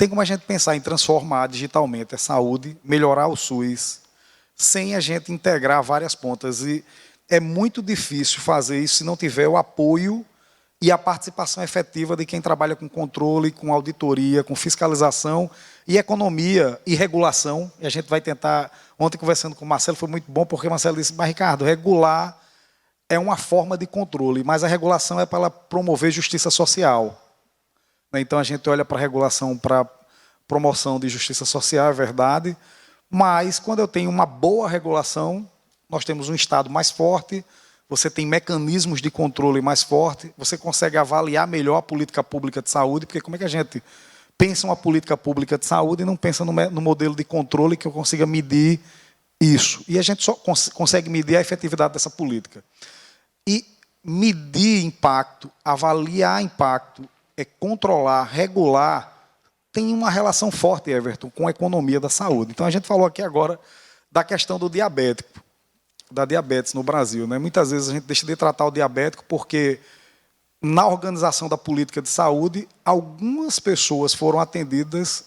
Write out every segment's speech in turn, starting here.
tem como a gente pensar em transformar digitalmente a saúde, melhorar o SUS, sem a gente integrar várias pontas. E é muito difícil fazer isso se não tiver o apoio e a participação efetiva de quem trabalha com controle, com auditoria, com fiscalização e economia e regulação. E a gente vai tentar... Ontem, conversando com o Marcelo, foi muito bom, porque o Marcelo disse, mas, Ricardo, regular é uma forma de controle, mas a regulação é para promover justiça social. Então, a gente olha para a regulação para promoção de justiça social, é verdade, mas, quando eu tenho uma boa regulação, nós temos um Estado mais forte, você tem mecanismos de controle mais fortes, você consegue avaliar melhor a política pública de saúde, porque como é que a gente pensa uma política pública de saúde e não pensa no modelo de controle que eu consiga medir isso? E a gente só consegue medir a efetividade dessa política. E medir impacto, avaliar impacto, controlar, regular, tem uma relação forte, Everton, com a economia da saúde. Então, a gente falou aqui agora da questão do diabético, da diabetes no Brasil. Muitas vezes a gente deixa de tratar o diabético porque, na organização da política de saúde, algumas pessoas foram atendidas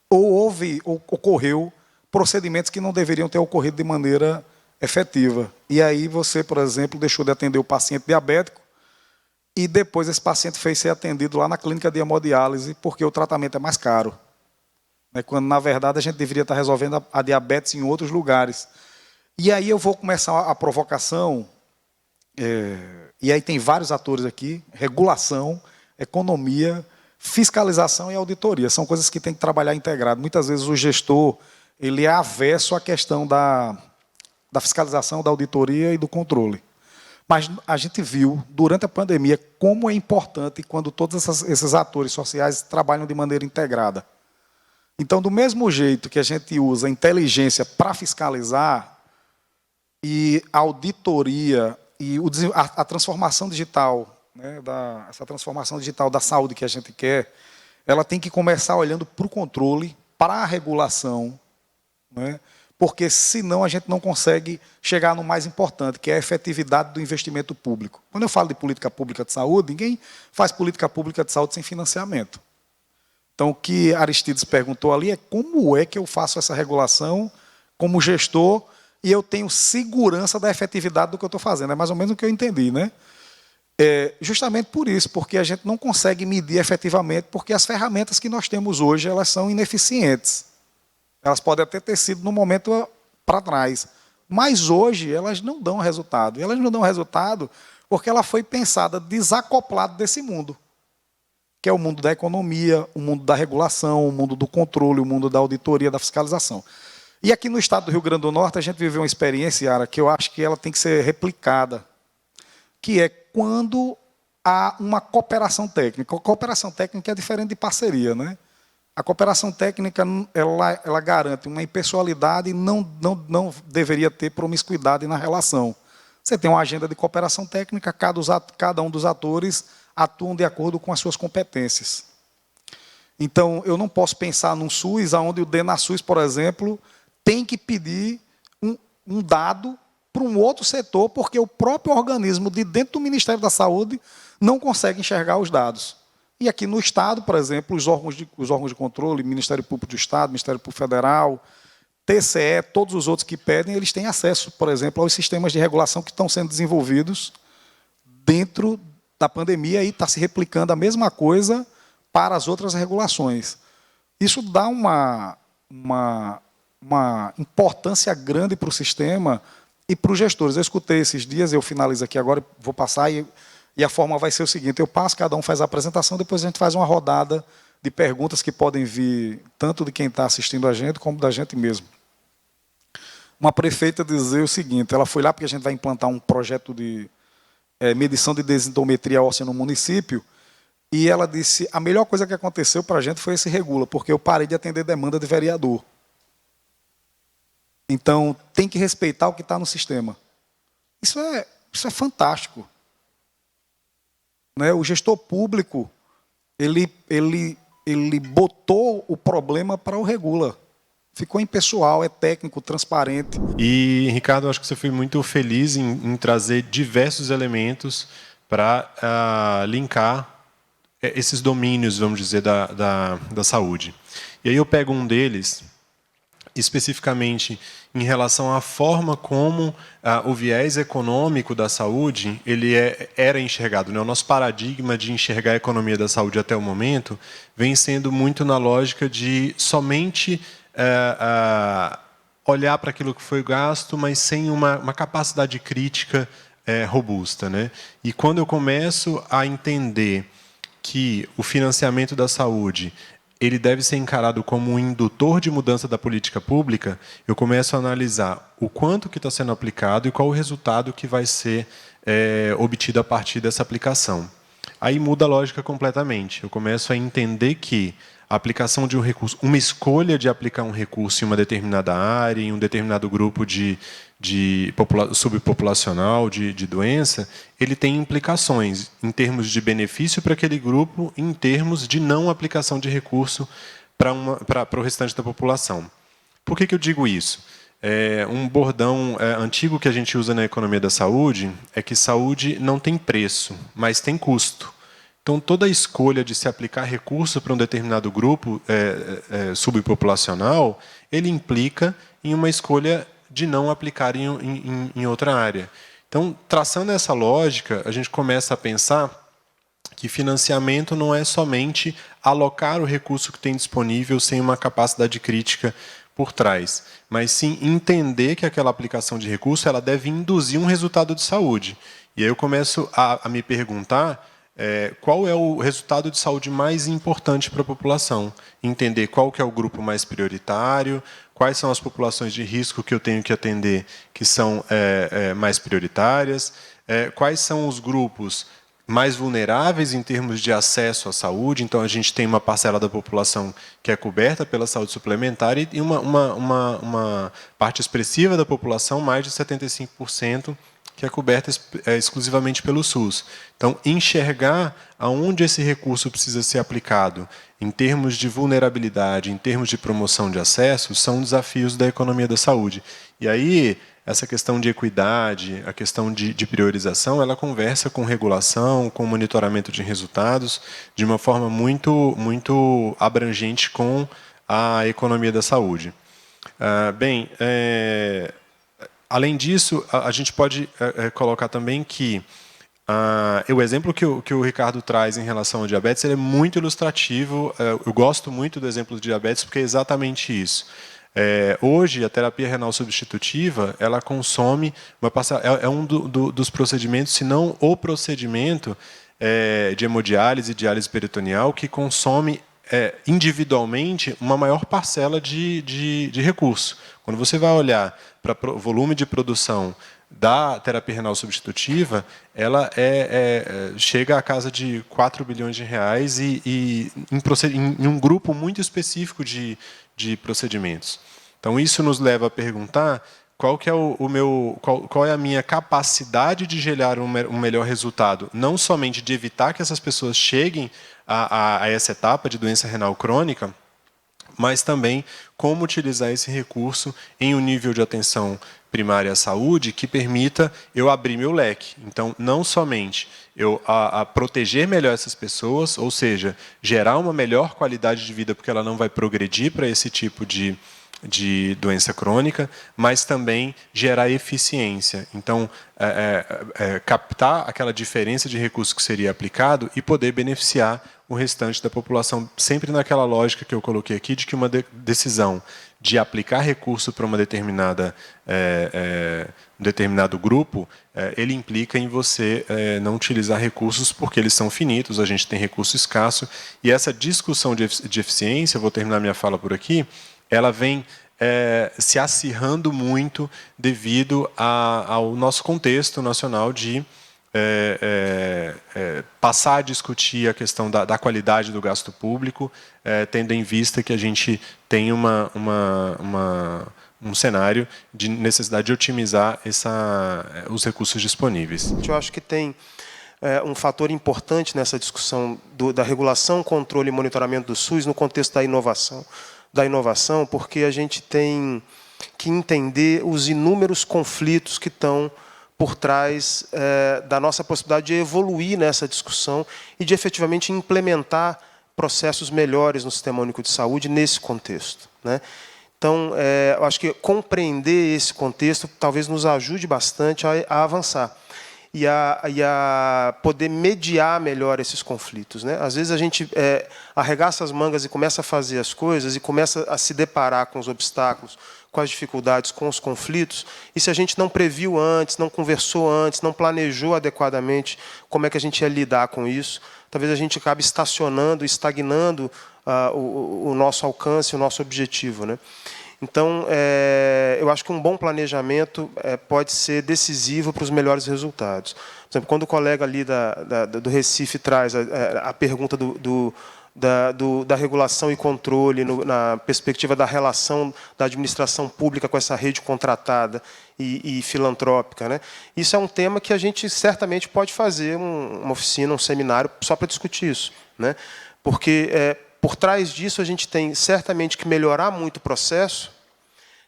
ou ocorreu procedimentos que não deveriam ter ocorrido de maneira efetiva. E aí você, por exemplo, deixou de atender o paciente diabético e depois esse paciente fez ser atendido lá na clínica de hemodiálise porque o tratamento é mais caro. Quando, na verdade, a gente deveria estar resolvendo a diabetes em outros lugares. E aí eu vou começar a provocação, e aí tem vários atores aqui, regulação, economia, fiscalização e auditoria. São coisas que tem que trabalhar integrado. Muitas vezes o gestor ele é avesso à questão da fiscalização, da auditoria e do controle. Mas a gente viu, durante a pandemia, como é importante quando todos esses atores sociais trabalham de maneira integrada. Então, do mesmo jeito que a gente usa inteligência para fiscalizar, e a auditoria e a transformação digital, essa transformação digital da saúde que a gente quer, ela tem que começar olhando para o controle, para a regulação, porque senão a gente não consegue chegar no mais importante, que é a efetividade do investimento público. Quando eu falo de política pública de saúde, ninguém faz política pública de saúde sem financiamento. Então, o que Aristides perguntou ali é como é que eu faço essa regulação como gestor e eu tenho segurança da efetividade do que eu estou fazendo. É mais ou menos o que eu entendi, justamente por isso, porque a gente não consegue medir efetivamente, porque as ferramentas que nós temos hoje, elas são ineficientes. Elas podem até ter sido no momento para trás, mas hoje elas não dão resultado. E elas não dão resultado porque ela foi pensada desacoplado desse mundo, que é o mundo da economia, o mundo da regulação, o mundo do controle, o mundo da auditoria, da fiscalização. E aqui no estado do Rio Grande do Norte, a gente viveu uma experiência, Yara, que eu acho que ela tem que ser replicada, que é quando há uma cooperação técnica. A cooperação técnica é diferente de parceria, A cooperação técnica ela garante uma impessoalidade e não deveria ter promiscuidade na relação. Você tem uma agenda de cooperação técnica, cada um dos atores atuam de acordo com as suas competências. Então, eu não posso pensar num SUS, onde o DENASUS, por exemplo, tem que pedir um dado para um outro setor, porque o próprio organismo de dentro do Ministério da Saúde não consegue enxergar os dados. E aqui no Estado, por exemplo, os órgãos de controle, Ministério Público do Estado, Ministério Público Federal, TCE, todos os outros que pedem, eles têm acesso, por exemplo, aos sistemas de regulação que estão sendo desenvolvidos dentro da pandemia e está se replicando a mesma coisa para as outras regulações. Isso dá uma importância grande para o sistema e para os gestores. Eu escutei esses dias, eu finalizo aqui agora, vou passar, e a forma vai ser o seguinte, eu passo, cada um faz a apresentação, depois a gente faz uma rodada de perguntas que podem vir tanto de quem está assistindo a gente, como da gente mesmo. Uma prefeita dizer o seguinte, ela foi lá porque a gente vai implantar um projeto de medição de densitometria óssea no município, e ela disse, a melhor coisa que aconteceu para a gente foi esse regula, porque eu parei de atender demanda de vereador. Então, tem que respeitar o que está no sistema. Isso é fantástico. O gestor público, ele botou o problema para o regula. Ficou impessoal, é técnico, transparente. E, Ricardo, acho que você foi muito feliz em trazer diversos elementos para linkar esses domínios, vamos dizer, da saúde. E aí eu pego um deles, especificamente em relação à forma como o viés econômico da saúde era enxergado. Né? O nosso paradigma de enxergar a economia da saúde até o momento vem sendo muito na lógica de somente olhar para aquilo que foi gasto, mas sem uma capacidade crítica robusta. Né? E quando eu começo a entender que o financiamento da saúde ele deve ser encarado como um indutor de mudança da política pública, eu começo a analisar o quanto que está sendo aplicado e qual o resultado que vai ser obtido a partir dessa aplicação. Aí muda a lógica completamente. Eu começo a entender que a aplicação de um recurso, uma escolha de aplicar um recurso em uma determinada área, em um determinado grupo subpopulacional de doença, ele tem implicações em termos de benefício para aquele grupo, em termos de não aplicação de recurso para o restante da população. Por que eu digo isso? Um bordão antigo que a gente usa na economia da saúde é que saúde não tem preço, mas tem custo. Então, toda a escolha de se aplicar recurso para um determinado grupo subpopulacional, ele implica em uma escolha de não aplicar em outra área. Então, traçando essa lógica, a gente começa a pensar que financiamento não é somente alocar o recurso que tem disponível sem uma capacidade crítica por trás, mas sim entender que aquela aplicação de recurso ela deve induzir um resultado de saúde. E aí eu começo a me perguntar qual é o resultado de saúde mais importante para a população, entender qual que é o grupo mais prioritário, quais são as populações de risco que eu tenho que atender que são mais prioritárias, quais são os grupos mais vulneráveis em termos de acesso à saúde. Então, a gente tem uma parcela da população que é coberta pela saúde suplementar e uma parte expressiva da população, mais de 75%, que é coberta exclusivamente pelo SUS. Então, enxergar aonde esse recurso precisa ser aplicado em termos de vulnerabilidade, em termos de promoção de acesso, são desafios da economia da saúde. E aí, essa questão de equidade, a questão de priorização, ela conversa com regulação, com monitoramento de resultados, de uma forma muito abrangente com a economia da saúde. Além disso, a gente pode colocar também que o exemplo que o Ricardo traz em relação ao diabetes ele é muito ilustrativo. Eu gosto muito do exemplo do diabetes porque é exatamente isso. Hoje, a terapia renal substitutiva ela consome uma um dos procedimentos, se não o procedimento de hemodiálise e diálise peritoneal que consome individualmente uma maior parcela de recurso. Quando você vai olhar para o volume de produção da terapia renal substitutiva, ela chega à casa de 4 bilhões de reais e em um grupo muito específico de procedimentos. Então, isso nos leva a perguntar qual é a minha capacidade de gerar um melhor resultado, não somente de evitar que essas pessoas cheguem a essa etapa de doença renal crônica, mas também como utilizar esse recurso em um nível de atenção primária à saúde que permita eu abrir meu leque. Então, não somente eu proteger melhor essas pessoas, ou seja, gerar uma melhor qualidade de vida porque ela não vai progredir para esse tipo de doença crônica, mas também gerar eficiência. Então, captar aquela diferença de recurso que seria aplicado e poder beneficiar o restante da população, sempre naquela lógica que eu coloquei aqui, de que uma decisão de aplicar recurso para uma determinado grupo, ele implica em você não utilizar recursos porque eles são finitos, a gente tem recurso escasso, e essa discussão de eficiência, vou terminar minha fala por aqui, ela vem se acirrando muito devido ao nosso contexto nacional de passar a discutir a questão da qualidade do gasto público, tendo em vista que a gente tem um cenário de necessidade de otimizar os recursos disponíveis. Eu acho que tem um fator importante nessa discussão da regulação, controle e monitoramento do SUS no contexto da inovação, porque a gente tem que entender os inúmeros conflitos que estão por trás da nossa possibilidade de evoluir nessa discussão e de efetivamente implementar processos melhores no Sistema Único de Saúde nesse contexto, né? Então, eu acho que compreender esse contexto talvez nos ajude bastante a avançar e a poder mediar melhor esses conflitos, né? Às vezes a gente arregaça as mangas e começa a fazer as coisas e começa a se deparar com os obstáculos, com as dificuldades, com os conflitos, e se a gente não previu antes, não conversou antes, não planejou adequadamente como é que a gente ia lidar com isso, talvez a gente acabe estacionando, estagnando o nosso alcance, o nosso objetivo, né? Então, eu acho que um bom planejamento pode ser decisivo para os melhores resultados. Por exemplo, quando o colega ali do Recife traz a pergunta da regulação e controle na perspectiva da relação da administração pública com essa rede contratada e filantrópica, né? Isso é um tema que a gente certamente pode fazer uma oficina, um seminário, só para discutir isso, né? Porque por trás disso, a gente tem certamente que melhorar muito o processo,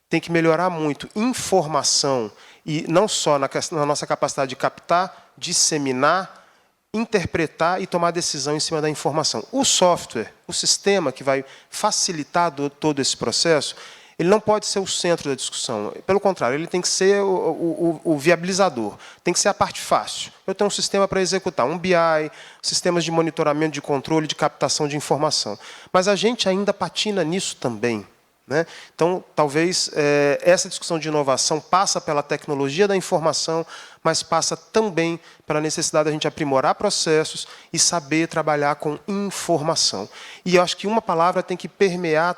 tem que melhorar muito informação, e não só na nossa capacidade de captar, disseminar, interpretar e tomar decisão em cima da informação. O software, o sistema que vai facilitar todo esse processo, ele não pode ser o centro da discussão. Pelo contrário, ele tem que ser o viabilizador, tem que ser a parte fácil. Eu tenho um sistema para executar, um BI, sistemas de monitoramento, de controle, de captação de informação. Mas a gente ainda patina nisso também, né? Então, talvez essa discussão de inovação passa pela tecnologia da informação, mas passa também pela necessidade de a gente aprimorar processos e saber trabalhar com informação. E eu acho que uma palavra tem que permear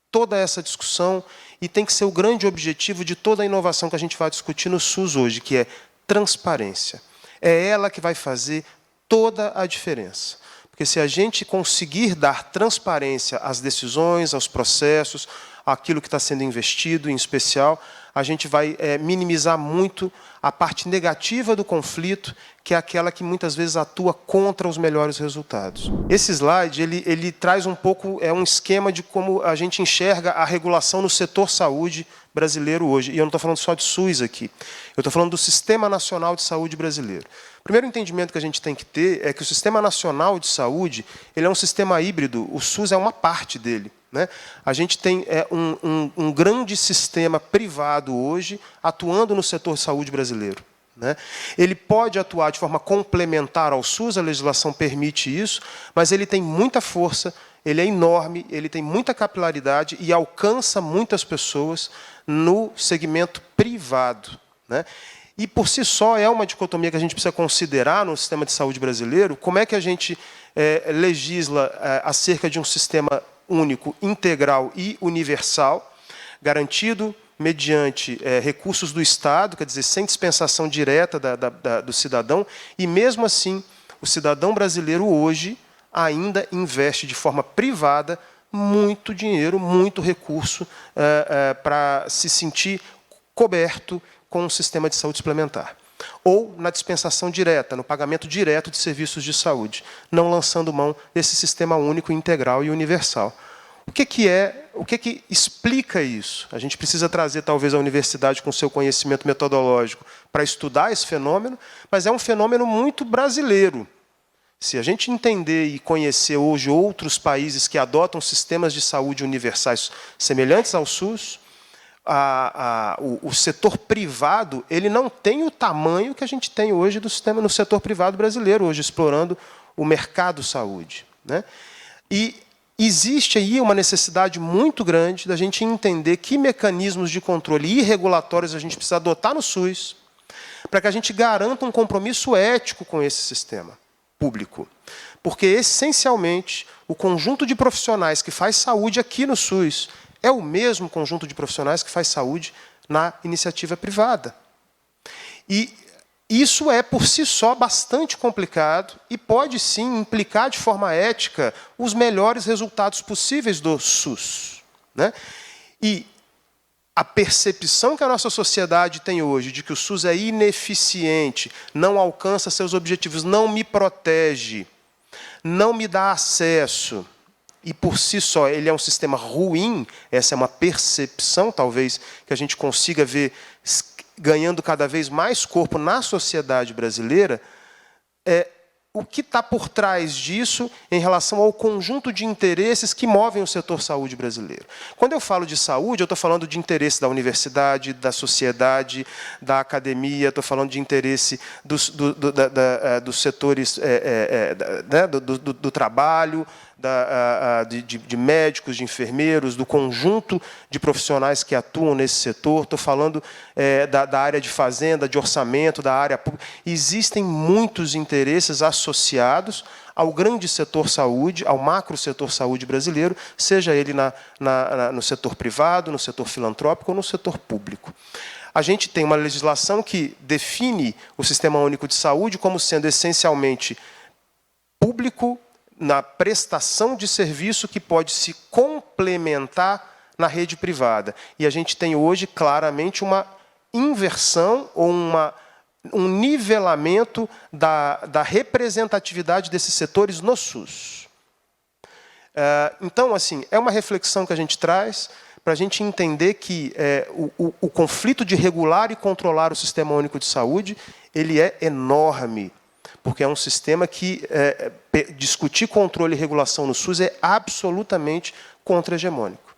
toda essa discussão e tem que ser o grande objetivo de toda a inovação que a gente vai discutir no SUS hoje, que é transparência. É ela que vai fazer toda a diferença. Porque se a gente conseguir dar transparência às decisões, aos processos, àquilo que está sendo investido, em especial, a gente vai minimizar muito a parte negativa do conflito, que é aquela que muitas vezes atua contra os melhores resultados. Esse slide ele traz um pouco um esquema de como a gente enxerga a regulação no setor saúde brasileiro hoje. E eu não estou falando só de SUS aqui. Eu estou falando do Sistema Nacional de Saúde brasileiro. O primeiro entendimento que a gente tem que ter é que o Sistema Nacional de Saúde ele é um sistema híbrido, o SUS é uma parte dele, né? A gente tem um grande sistema privado hoje atuando no setor de saúde brasileiro, né? Ele pode atuar de forma complementar ao SUS, a legislação permite isso, mas ele tem muita força, ele é enorme, ele tem muita capilaridade e alcança muitas pessoas no segmento privado, né? E, por si só, é uma dicotomia que a gente precisa considerar no sistema de saúde brasileiro. Como é que a gente legisla acerca de um sistema único, integral e universal, garantido mediante recursos do Estado, quer dizer, sem dispensação direta do cidadão, e, mesmo assim, o cidadão brasileiro hoje ainda investe de forma privada muito dinheiro, muito recurso para se sentir coberto com um sistema de saúde suplementar. Ou na dispensação direta, no pagamento direto de serviços de saúde, não lançando mão desse sistema único, integral e universal. O que explica isso? A gente precisa trazer, talvez, a universidade com seu conhecimento metodológico para estudar esse fenômeno, mas é um fenômeno muito brasileiro. Se a gente entender e conhecer hoje outros países que adotam sistemas de saúde universais semelhantes ao SUS, o setor privado ele não tem o tamanho que a gente tem hoje do sistema no setor privado brasileiro, hoje explorando o mercado saúde, né? E existe aí uma necessidade muito grande da gente entender que mecanismos de controle e regulatórios a gente precisa adotar no SUS para que a gente garanta um compromisso ético com esse sistema público. Porque, essencialmente, o conjunto de profissionais que faz saúde aqui no SUS é o mesmo conjunto de profissionais que faz saúde na iniciativa privada. E isso é, por si só, bastante complicado e pode, sim, implicar de forma ética os melhores resultados possíveis do SUS, né? E a percepção que a nossa sociedade tem hoje de que o SUS é ineficiente, não alcança seus objetivos, não me protege, não me dá acesso, e por si só ele é um sistema ruim, essa é uma percepção, talvez, que a gente consiga ver ganhando cada vez mais corpo na sociedade brasileira, o que está por trás disso em relação ao conjunto de interesses que movem o setor saúde brasileiro. Quando eu falo de saúde, eu estou falando de interesse da universidade, da sociedade, da academia, estou falando de interesse dos setores do trabalho, de médicos, de enfermeiros, do conjunto de profissionais que atuam nesse setor. Estou falando da área de fazenda, de orçamento, da área pública. Existem muitos interesses associados ao grande setor saúde, ao macro setor saúde brasileiro, seja ele no setor privado, no setor filantrópico ou no setor público. A gente tem uma legislação que define o Sistema Único de Saúde como sendo essencialmente público, na prestação de serviço que pode se complementar na rede privada. E a gente tem hoje, claramente, uma inversão ou um nivelamento da representatividade desses setores no SUS. Então, assim, é uma reflexão que a gente traz para a gente entender que o conflito de regular e controlar o Sistema Único de Saúde ele é enorme, porque é um sistema que discutir controle e regulação no SUS é absolutamente contra-hegemônico.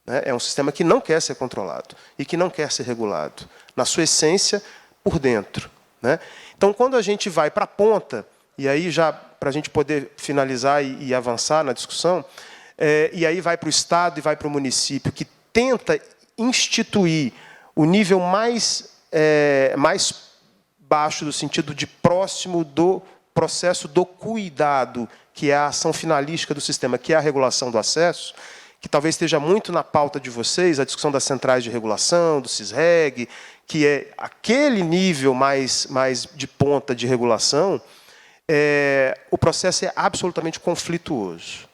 É um sistema que não quer ser controlado e que não quer ser regulado, na sua essência, por dentro. Então, quando a gente vai para a ponta, e aí já para a gente poder finalizar e avançar na discussão, e aí vai para o Estado e vai para o município, que tenta instituir o nível mais baixo, do sentido de próximo do processo do cuidado, que é a ação finalística do sistema, que é a regulação do acesso, que talvez esteja muito na pauta de vocês, a discussão das centrais de regulação, do CISREG, que é aquele nível mais de ponta de regulação, o processo é absolutamente conflituoso.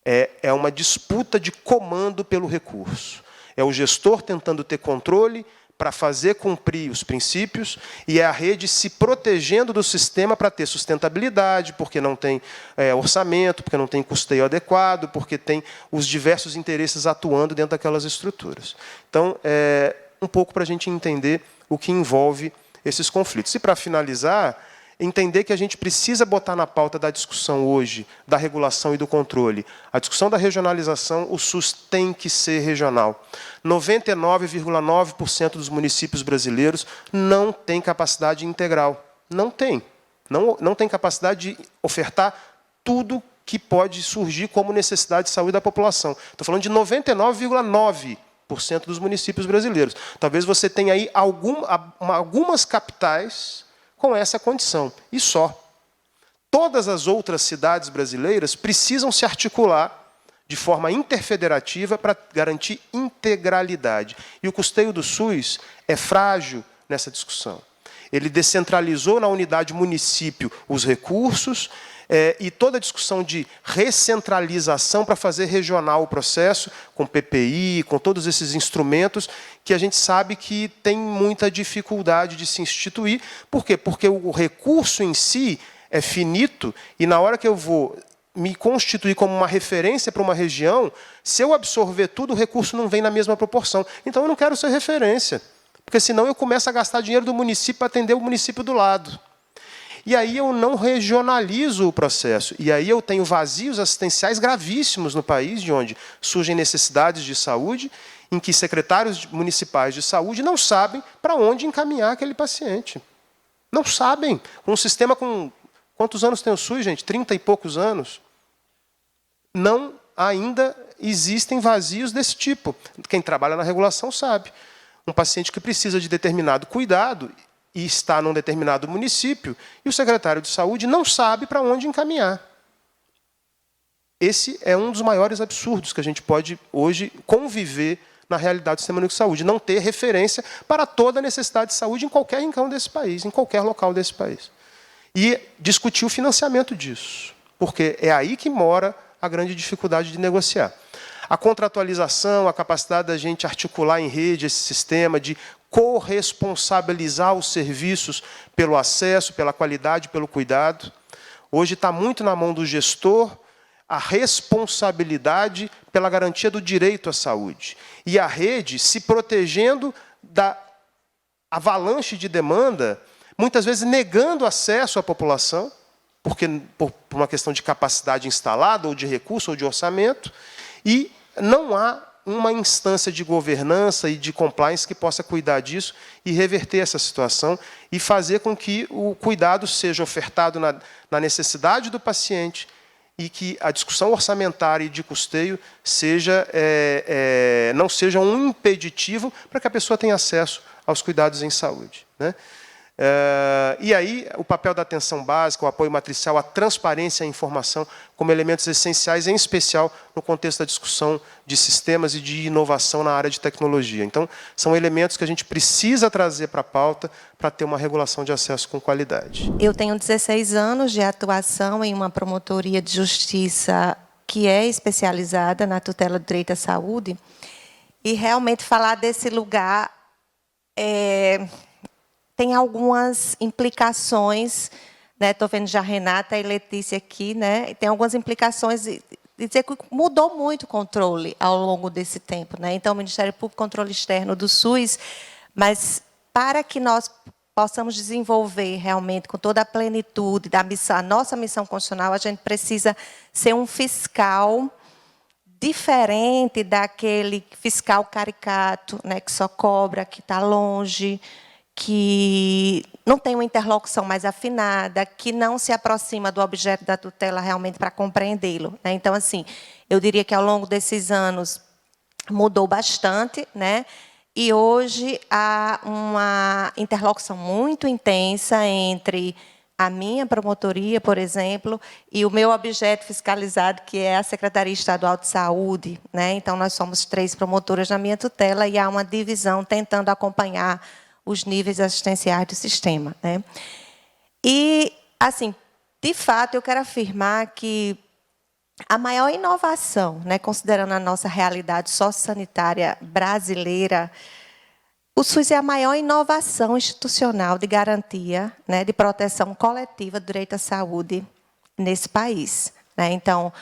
É uma disputa de comando pelo recurso. É o gestor tentando ter controle para fazer cumprir os princípios, e é a rede se protegendo do sistema para ter sustentabilidade, porque não tem orçamento, porque não tem custeio adequado, porque tem os diversos interesses atuando dentro daquelas estruturas. Então, um pouco para a gente entender o que envolve esses conflitos. E, para finalizar, entender que a gente precisa botar na pauta da discussão hoje, da regulação e do controle. A discussão da regionalização, o SUS tem que ser regional. 99,9% dos municípios brasileiros não tem capacidade integral. Não tem. Não tem capacidade de ofertar tudo que pode surgir como necessidade de saúde da população. Estou falando de 99,9% dos municípios brasileiros. Talvez você tenha aí algumas capitais com essa condição, e só. Todas as outras cidades brasileiras precisam se articular de forma interfederativa para garantir integralidade. E o custeio do SUS é frágil nessa discussão. Ele descentralizou na unidade município os recursos, e toda a discussão de recentralização para fazer regional o processo, com PPI, com todos esses instrumentos, que a gente sabe que tem muita dificuldade de se instituir. Por quê? Porque o recurso em si é finito, e na hora que eu vou me constituir como uma referência para uma região, se eu absorver tudo, o recurso não vem na mesma proporção. Então, eu não quero ser referência, porque senão eu começo a gastar dinheiro do município para atender o município do lado. E aí eu não regionalizo o processo. E aí eu tenho vazios assistenciais gravíssimos no país, de onde surgem necessidades de saúde, em que secretários municipais de saúde não sabem para onde encaminhar aquele paciente. Não sabem. Um sistema com... Quantos anos tem o SUS, gente? 30 e poucos anos. Não ainda existem vazios desse tipo. Quem trabalha na regulação sabe. Um paciente que precisa de determinado cuidado e está num determinado município, e o secretário de saúde não sabe para onde encaminhar. Esse é um dos maiores absurdos que a gente pode, hoje, conviver na realidade do Sistema Único de Saúde, não ter referência para toda a necessidade de saúde em qualquer rincão desse país, em qualquer local desse país. E discutir o financiamento disso, porque é aí que mora a grande dificuldade de negociar. A contratualização, a capacidade da gente articular em rede esse sistema, de corresponsabilizar os serviços pelo acesso, pela qualidade, pelo cuidado. Hoje está muito na mão do gestor a responsabilidade pela garantia do direito à saúde. E a rede se protegendo da avalanche de demanda, muitas vezes negando acesso à população, porque por uma questão de capacidade instalada, ou de recurso, ou de orçamento, e não há uma instância de governança e de compliance que possa cuidar disso e reverter essa situação e fazer com que o cuidado seja ofertado na necessidade do paciente e que a discussão orçamentária e de custeio não seja um impeditivo para que a pessoa tenha acesso aos cuidados em saúde, né? E aí, o papel da atenção básica, o apoio matricial, a transparência e a informação como elementos essenciais, em especial no contexto da discussão de sistemas e de inovação na área de tecnologia. Então, são elementos que a gente precisa trazer para a pauta para ter uma regulação de acesso com qualidade. Eu tenho 16 anos de atuação em uma promotoria de justiça que é especializada na tutela do direito à saúde, e realmente falar desse lugar tem algumas implicações, né? Estou vendo já a Renata e Letícia aqui, né? Tem algumas implicações de dizer que mudou muito o controle ao longo desse tempo, né? Então, o Ministério Público, controle externo do SUS, mas para que nós possamos desenvolver realmente com toda a plenitude da missão, a nossa missão constitucional, a gente precisa ser um fiscal diferente daquele fiscal caricato, né? Que só cobra, que está longe, que não tem uma interlocução mais afinada, que não se aproxima do objeto da tutela realmente para compreendê-lo, né? Então, assim, eu diria que ao longo desses anos mudou bastante, né? E hoje há uma interlocução muito intensa entre a minha promotoria, por exemplo, e o meu objeto fiscalizado, que é a Secretaria Estadual de Saúde, né? Então, nós somos 3 promotoras na minha tutela e há uma divisão tentando acompanhar os níveis assistenciais do sistema, né? E, assim, de fato, eu quero afirmar que a maior inovação, né, considerando a nossa realidade sociosanitária brasileira, o SUS é a maior inovação institucional de garantia, né, de proteção coletiva do direito à saúde nesse país, né? Então,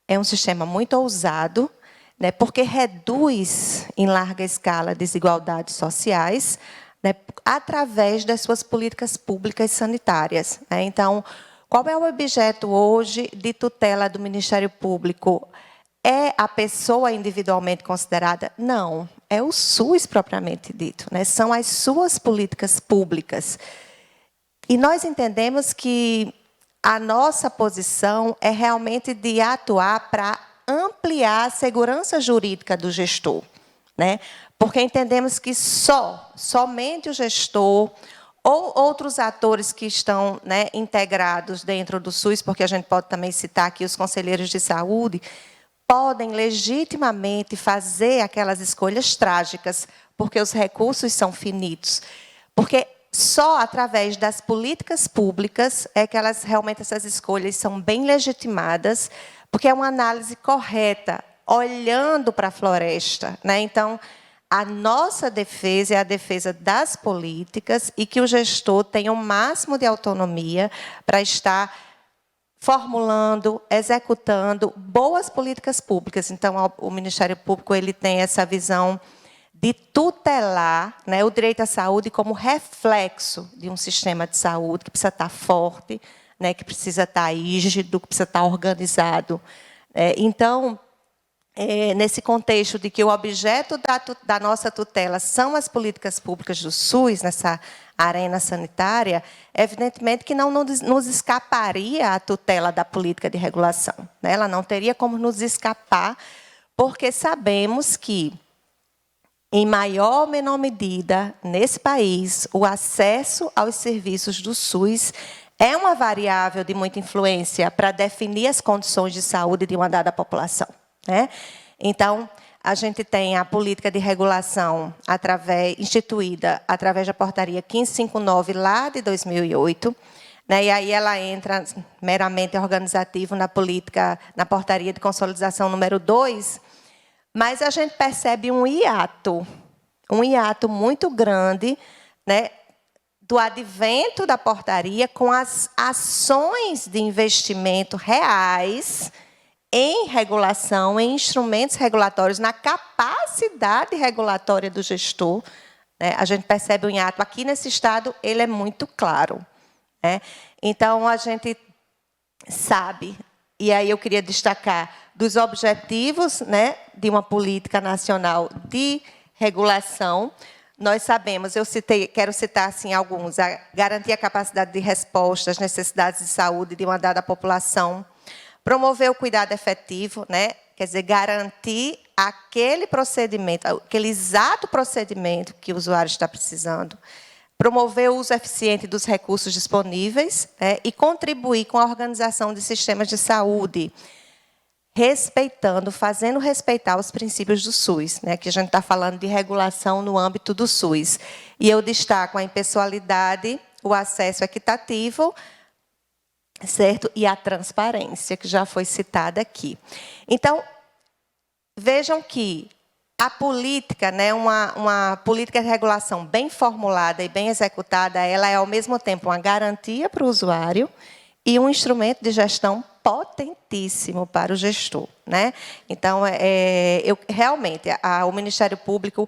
é um sistema muito ousado, né, porque reduz, em larga escala, desigualdades sociais, né, através das suas políticas públicas sanitárias, né? Então, qual é o objeto hoje de tutela do Ministério Público? É a pessoa individualmente considerada? Não, é o SUS propriamente dito, né? São as suas políticas públicas. E nós entendemos que a nossa posição é realmente de atuar para ampliar a segurança jurídica do gestor, né? Porque entendemos que somente o gestor ou outros atores que estão, né, integrados dentro do SUS, porque a gente pode também citar aqui os conselheiros de saúde, podem legitimamente fazer aquelas escolhas trágicas, porque os recursos são finitos. Porque só através das políticas públicas é que realmente essas escolhas são bem legitimadas, porque é uma análise correta, olhando para a floresta, né? Então, a nossa defesa é a defesa das políticas e que o gestor tenha o máximo de autonomia para estar formulando, executando boas políticas públicas. Então, o Ministério Público ele tem essa visão de tutelar, né, o direito à saúde como reflexo de um sistema de saúde que precisa estar forte, né, que precisa estar rígido, que precisa estar organizado. Então, nesse contexto de que o objeto da nossa tutela são as políticas públicas do SUS, nessa arena sanitária, evidentemente que não nos escaparia a tutela da política de regulação, né? Ela não teria como nos escapar, porque sabemos que, em maior ou menor medida, nesse país, o acesso aos serviços do SUS é uma variável de muita influência para definir as condições de saúde de uma dada população, né? Então, a gente tem a política de regulação instituída através da portaria 1559, lá de 2008, né? E aí ela entra meramente organizativo na portaria de consolidação número 2, mas a gente percebe um hiato muito grande, né, do advento da portaria com as ações de investimento reais em regulação, em instrumentos regulatórios, na capacidade regulatória do gestor, né? A gente percebe o hiato. Aqui nesse estado, ele é muito claro, né? Então, a gente sabe, e aí eu queria destacar, dos objetivos, né, de uma política nacional de regulação. Nós sabemos, quero citar assim, alguns: garantir a capacidade de resposta às necessidades de saúde de uma dada população, promover o cuidado efetivo, né, quer dizer, garantir aquele procedimento, aquele exato procedimento que o usuário está precisando, promover o uso eficiente dos recursos disponíveis, né, e contribuir com a organização de sistemas de saúde, fazendo respeitar os princípios do SUS, né, que a gente está falando de regulação no âmbito do SUS. E eu destaco a impessoalidade, o acesso equitativo, certo? E a transparência, que já foi citada aqui. Então, vejam que a política, né, uma política de regulação bem formulada e bem executada, ela é, ao mesmo tempo, uma garantia para o usuário e um instrumento de gestão potentíssimo para o gestor, né? Então, realmente, o Ministério Público,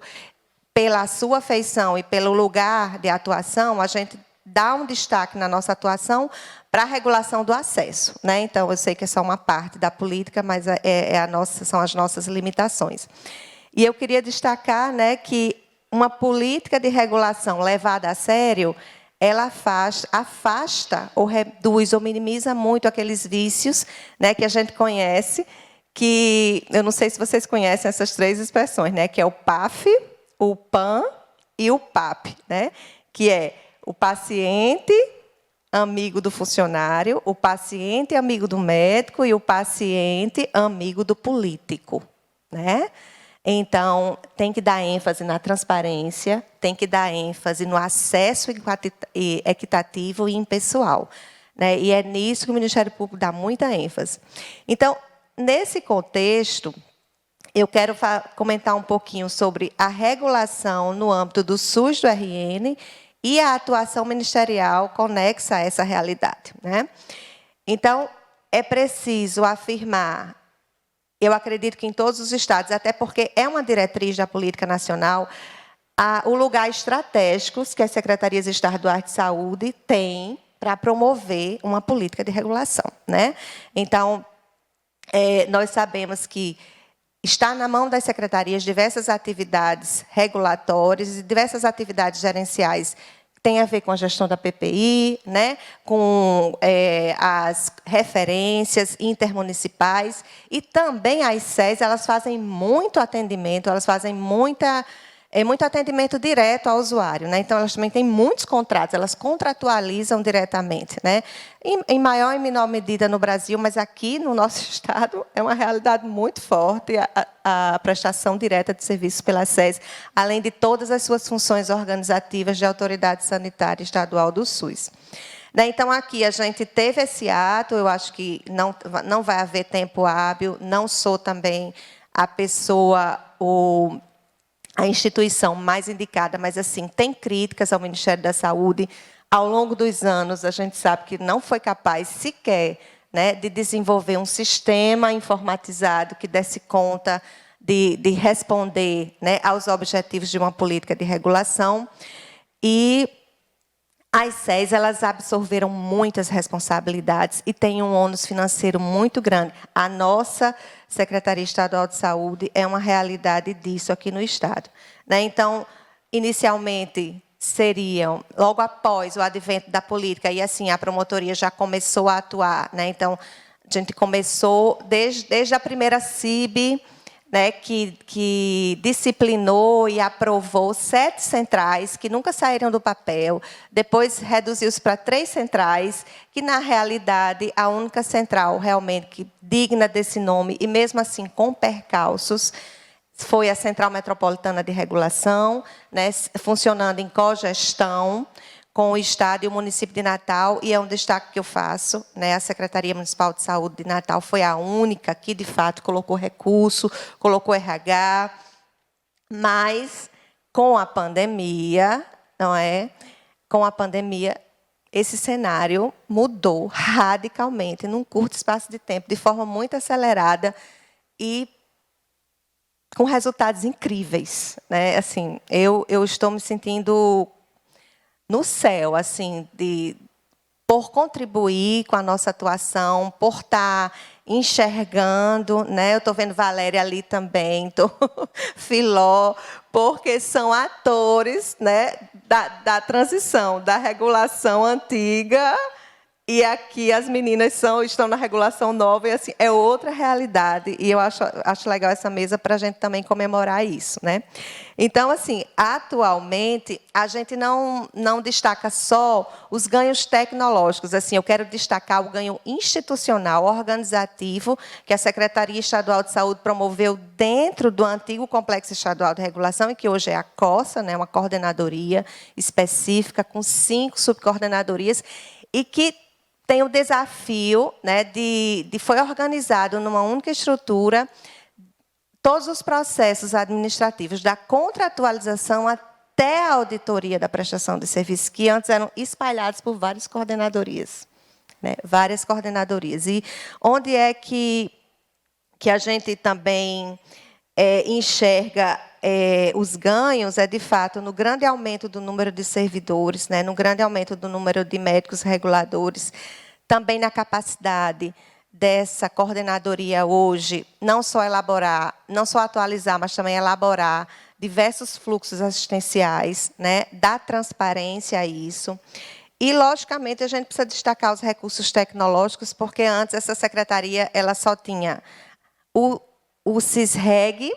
pela sua feição e pelo lugar de atuação, a gente dá um destaque na nossa atuação para a regulação do acesso, né? Então, eu sei que é só uma parte da política, mas são as nossas limitações. E eu queria destacar, né, que uma política de regulação levada a sério, ela afasta ou reduz ou minimiza muito aqueles vícios, né, que a gente conhece, que eu não sei se vocês conhecem essas 3 expressões, né, que é o PAF, o PAN e o PAP, né, que é o paciente amigo do funcionário, o paciente amigo do médico e o paciente amigo do político, né? Então, tem que dar ênfase na transparência, tem que dar ênfase no acesso equitativo e impessoal, né? E é nisso que o Ministério Público dá muita ênfase. Então, nesse contexto, eu quero comentar um pouquinho sobre a regulação no âmbito do SUS do RN e a atuação ministerial conexa a essa realidade, né? Então, é preciso afirmar, eu acredito que em todos os estados, até porque é uma diretriz da política nacional, o lugar estratégico que as secretarias estaduais de saúde têm para promover uma política de regulação, né? Então, nós sabemos que está na mão das secretarias diversas atividades regulatórias e diversas atividades gerenciais que têm a ver com a gestão da PPI, né, com as referências intermunicipais, e também as SES, elas fazem muito atendimento, elas fazem muito atendimento direto ao usuário, né? Então, elas também têm muitos contratos, elas contratualizam diretamente, né? Em maior e menor medida no Brasil, mas aqui no nosso estado é uma realidade muito forte a prestação direta de serviços pela SES, além de todas as suas funções organizativas de autoridade sanitária estadual do SUS. Então, aqui a gente teve esse ato, eu acho que não vai haver tempo hábil, não sou também a pessoa, a instituição mais indicada, mas, assim, tem críticas ao Ministério da Saúde. Ao longo dos anos, a gente sabe que não foi capaz sequer, né, de desenvolver um sistema informatizado que desse conta de responder, né, aos objetivos de uma política de regulação. E as SES, elas absorveram muitas responsabilidades e têm um ônus financeiro muito grande. A nossa Secretaria Estadual de Saúde é uma realidade disso aqui no Estado, né? Então, inicialmente, seriam, logo após o advento da política, e assim a promotoria já começou a atuar, né? Então, a gente começou desde a primeira CIB, né, que disciplinou e aprovou 7 centrais, que nunca saíram do papel, depois reduziu-se para 3 centrais, que, na realidade, a única central realmente digna desse nome, e mesmo assim com percalços, foi a Central Metropolitana de Regulação, né, funcionando em cogestão com o Estado e o município de Natal, e é um destaque que eu faço, né? A Secretaria Municipal de Saúde de Natal foi a única que, de fato, colocou recurso, colocou RH, mas, com a pandemia, não é? Com a pandemia, esse cenário mudou radicalmente, num curto espaço de tempo, de forma muito acelerada, e com resultados incríveis, né? Assim, eu estou me sentindo no céu, assim, por contribuir com a nossa atuação, por estar enxergando, né? Eu estou vendo Valéria ali também, Filó, porque são atores, né, da transição, da regulação antiga. E aqui as meninas estão na regulação nova, e assim, é outra realidade. E eu acho legal essa mesa para a gente também comemorar isso, né? Então, assim, atualmente, a gente não destaca só os ganhos tecnológicos. Assim, eu quero destacar o ganho institucional, organizativo, que a Secretaria Estadual de Saúde promoveu dentro do antigo Complexo Estadual de Regulação, e que hoje é a COSA, né, uma coordenadoria específica, com 5 subcoordenadorias, e que tem o desafio, né, foi organizado numa única estrutura todos os processos administrativos, da contratualização até a auditoria da prestação de serviços, que antes eram espalhados por várias coordenadorias, né, várias coordenadorias. E onde é que a gente também enxerga os ganhos de fato, no grande aumento do número de servidores, né, no grande aumento do número de médicos reguladores, também na capacidade dessa coordenadoria hoje, não só atualizar, mas também elaborar diversos fluxos assistenciais, né, dar transparência a isso. E, logicamente, a gente precisa destacar os recursos tecnológicos, porque antes essa secretaria ela só tinha o CISREG,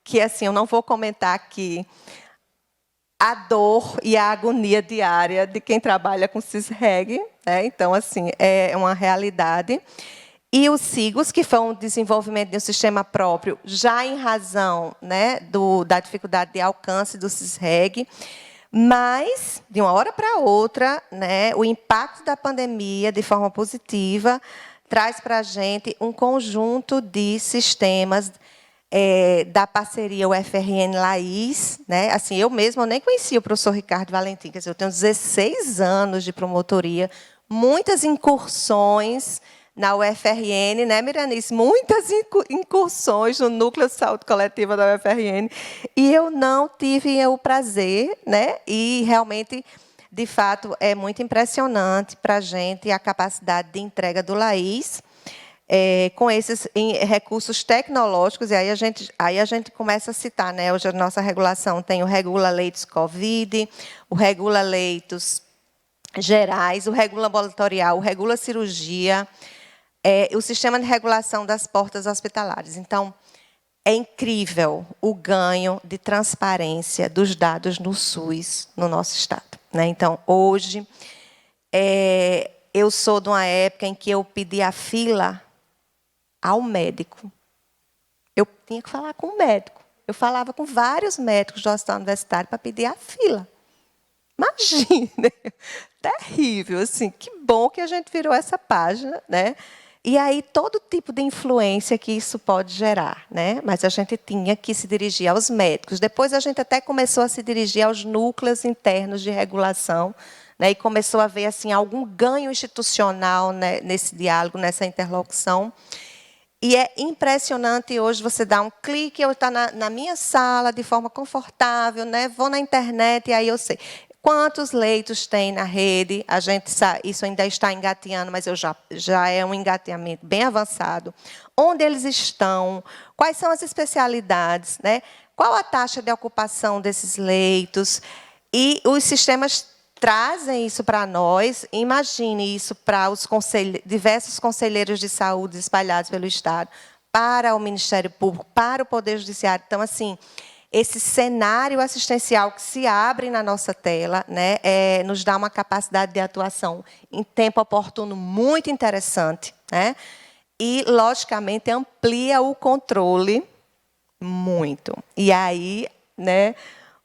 que, assim, eu não vou comentar aqui a dor e a agonia diária de quem trabalha com CISREG, né? Então, assim, é uma realidade. E o SIGOS, que foi um desenvolvimento de um sistema próprio, já em razão, né, da dificuldade de alcance do CISREG, mas, de uma hora para outra, né, o impacto da pandemia, de forma positiva, traz para a gente um conjunto de sistemas da parceria UFRN-Laís, né? Assim, eu mesma nem conhecia o professor Ricardo Valentim, quer dizer, eu tenho 16 anos de promotoria, muitas incursões na UFRN, né, Miranice? Muitas incursões no Núcleo de Saúde Coletiva da UFRN, e eu não tive o prazer, né? E realmente, de fato, é muito impressionante para a gente a capacidade de entrega do Laís, com esses recursos tecnológicos, e aí a gente começa a citar, né? Hoje a nossa regulação tem o Regula Leitos Covid, o Regula Leitos Gerais, o Regula Ambulatorial, o Regula Cirurgia, o sistema de regulação das portas hospitalares. Então, é incrível o ganho de transparência dos dados no SUS, no nosso Estado, né? Então, hoje, eu sou de uma época em que eu pedi a fila ao médico. Eu tinha que falar com o médico. Eu falava com vários médicos do hospital universitário para pedir a fila. Imagina, terrível, assim, que bom que a gente virou essa página, né? E aí todo tipo de influência que isso pode gerar, né? Mas a gente tinha que se dirigir aos médicos. Depois a gente até começou a se dirigir aos núcleos internos de regulação, né? E começou a ver assim algum ganho institucional, né, nesse diálogo, nessa interlocução. E é impressionante hoje você dar um clique, eu estou na minha sala de forma confortável, né? Vou na internet e aí eu sei quantos leitos tem na rede. A gente sabe, isso ainda está engateando, mas já é um engateamento bem avançado. Onde eles estão? Quais são as especialidades, né? Qual a taxa de ocupação desses leitos? E os sistemas trazem isso para nós. Imagine isso para os diversos conselheiros de saúde espalhados pelo Estado, para o Ministério Público, para o Poder Judiciário. Então, assim, esse cenário assistencial que se abre na nossa tela, né, nos dá uma capacidade de atuação em tempo oportuno muito interessante, né, e, logicamente, amplia o controle muito. E aí, né,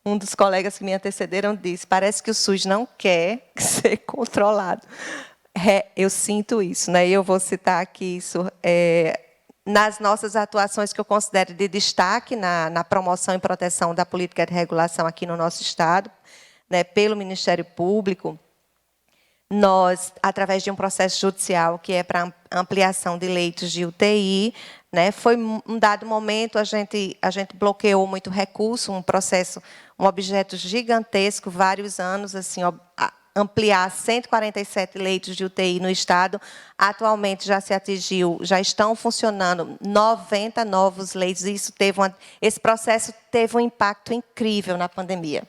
um dos colegas que me antecederam disse, parece que o SUS não quer ser controlado. Eu sinto isso, né? E eu vou citar aqui isso nas nossas atuações que eu considero de destaque na promoção e proteção da política de regulação aqui no nosso Estado, né, pelo Ministério Público. Nós, através de um processo judicial que é para ampliação de leitos de UTI, né? Foi um dado momento, a gente bloqueou muito recurso, um processo, um objeto gigantesco, vários anos, assim, ampliar 147 leitos de UTI no estado. Atualmente já se atingiu, já estão funcionando 90 novos leitos. Esse processo teve um impacto incrível na pandemia.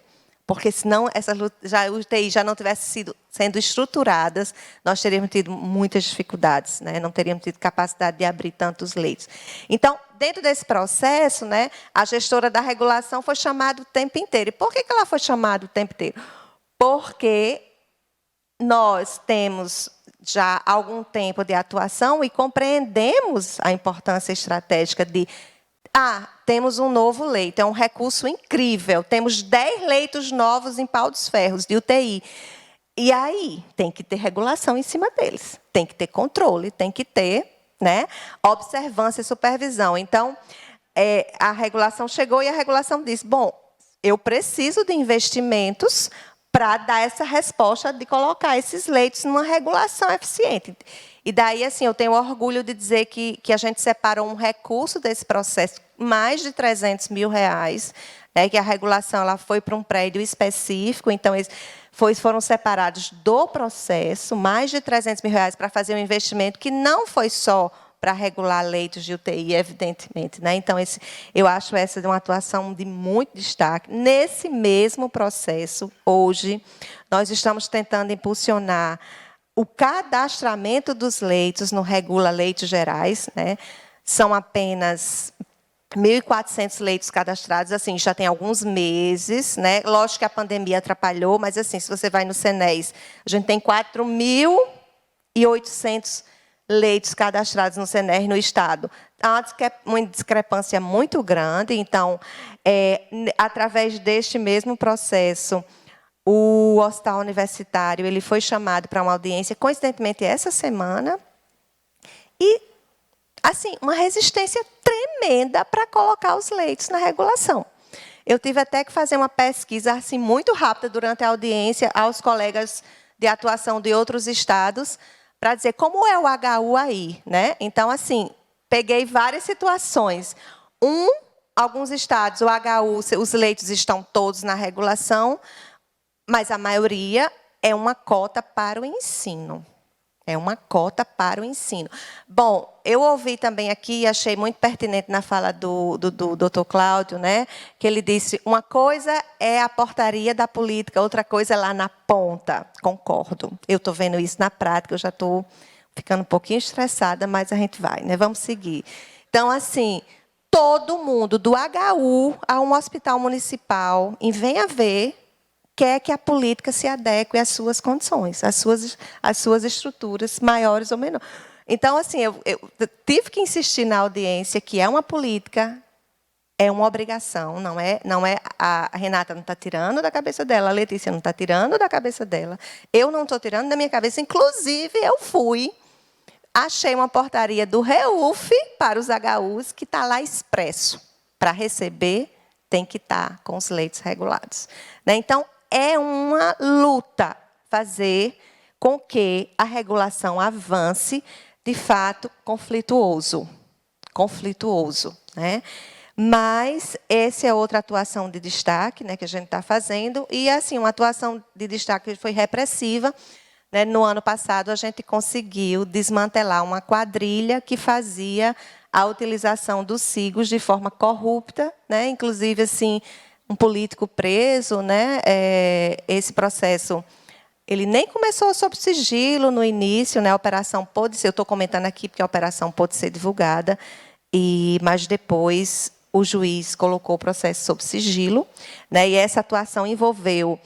Porque, senão, essas UTI já não tivessem sendo estruturadas, nós teríamos tido muitas dificuldades, né? Não teríamos tido capacidade de abrir tantos leitos. Então, dentro desse processo, né, a gestora da regulação foi chamada o tempo inteiro. E por que ela foi chamada o tempo inteiro? Porque nós temos já algum tempo de atuação e compreendemos a importância estratégica de temos um novo leito, é um recurso incrível. Temos 10 leitos novos em Pau dos Ferros, de UTI. E aí, tem que ter regulação em cima deles. Tem que ter controle, tem que ter, né, observância e supervisão. Então, a regulação chegou e a regulação disse, bom, eu preciso de investimentos para dar essa resposta de colocar esses leitos numa regulação eficiente. E daí, assim, eu tenho orgulho de dizer que a gente separou um recurso desse processo, mais de R$300 mil, né, que a regulação ela foi para um prédio específico, então eles foram separados do processo, mais de R$300 mil para fazer um investimento que não foi só para regular leitos de UTI, evidentemente, né? Então, eu acho essa uma atuação de muito destaque. Nesse mesmo processo, hoje, nós estamos tentando impulsionar o cadastramento dos leitos no Regula Leitos Gerais, né? São apenas 1.400 leitos cadastrados, assim, já tem alguns meses, né? Lógico que a pandemia atrapalhou, mas, assim, se você vai no Senes, a gente tem 4.800 leitos cadastrados no Senes no estado. Há uma discrepância muito grande, então, através deste mesmo processo, o Hospital Universitário ele foi chamado para uma audiência, coincidentemente, essa semana, e, assim, uma resistência tremenda para colocar os leitos na regulação. Eu tive até que fazer uma pesquisa assim, muito rápida durante a audiência aos colegas de atuação de outros estados, para dizer como é o HU aí, né? Então, assim, peguei várias situações. Alguns estados, o HU, os leitos estão todos na regulação, mas a maioria é uma cota para o ensino. É uma cota para o ensino. Bom, eu ouvi também aqui, achei muito pertinente na fala do Dr. Cláudio, né, que ele disse, uma coisa é a portaria da política, outra coisa é lá na ponta. Concordo. Eu estou vendo isso na prática, eu já estou ficando um pouquinho estressada, mas a gente vai, né? Vamos seguir. Então, assim, todo mundo, do HU a um hospital municipal, em Venha Ver, quer que a política se adeque às suas condições, às suas estruturas, maiores ou menores. Então, assim, eu tive que insistir na audiência que é uma política, é uma obrigação, não é a Renata não está tirando da cabeça dela, a Letícia não está tirando da cabeça dela, eu não estou tirando da minha cabeça, inclusive eu achei uma portaria do REUF para os HUs que está lá expresso, para receber tem que estar com os leitos regulados. Né? Então, é uma luta fazer com que a regulação avance, de fato, conflituoso. Né? Mas essa é outra atuação de destaque, né, que a gente está fazendo, e assim, uma atuação de destaque que foi repressiva. Né? No ano passado, a gente conseguiu desmantelar uma quadrilha que fazia a utilização dos SIGos de forma corrupta, né? Inclusive, assim, um político preso, né? Esse processo, ele nem começou sob sigilo no início, né? A operação pôde ser, eu estou comentando aqui porque a operação pôde ser divulgada, mas depois o juiz colocou o processo sob sigilo, né? E essa atuação envolveu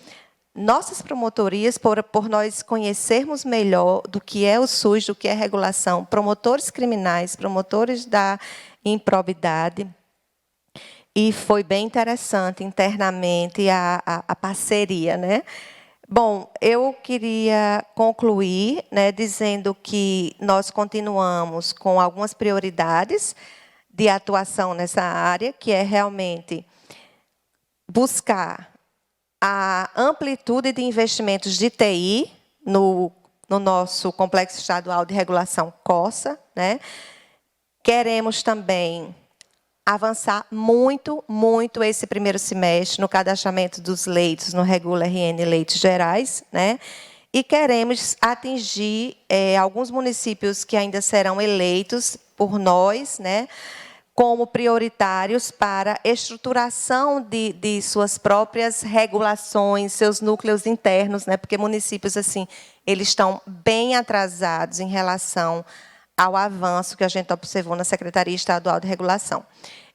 nossas promotorias, por nós conhecermos melhor do que é o SUS, do que é a regulação, promotores criminais, promotores da improbidade. E foi bem interessante, internamente, a parceria. Né? Bom, eu queria concluir, né, dizendo que nós continuamos com algumas prioridades de atuação nessa área, que é realmente buscar a amplitude de investimentos de TI no nosso Complexo Estadual de Regulação COSA, né? Queremos também avançar muito esse primeiro semestre no cadastramento dos leitos no Regula RN Leitos Gerais, né? E queremos atingir alguns municípios que ainda serão eleitos por nós, né, como prioritários para estruturação de suas próprias regulações, seus núcleos internos, né, porque municípios assim, eles estão bem atrasados em relação ao avanço que a gente observou na Secretaria Estadual de Regulação.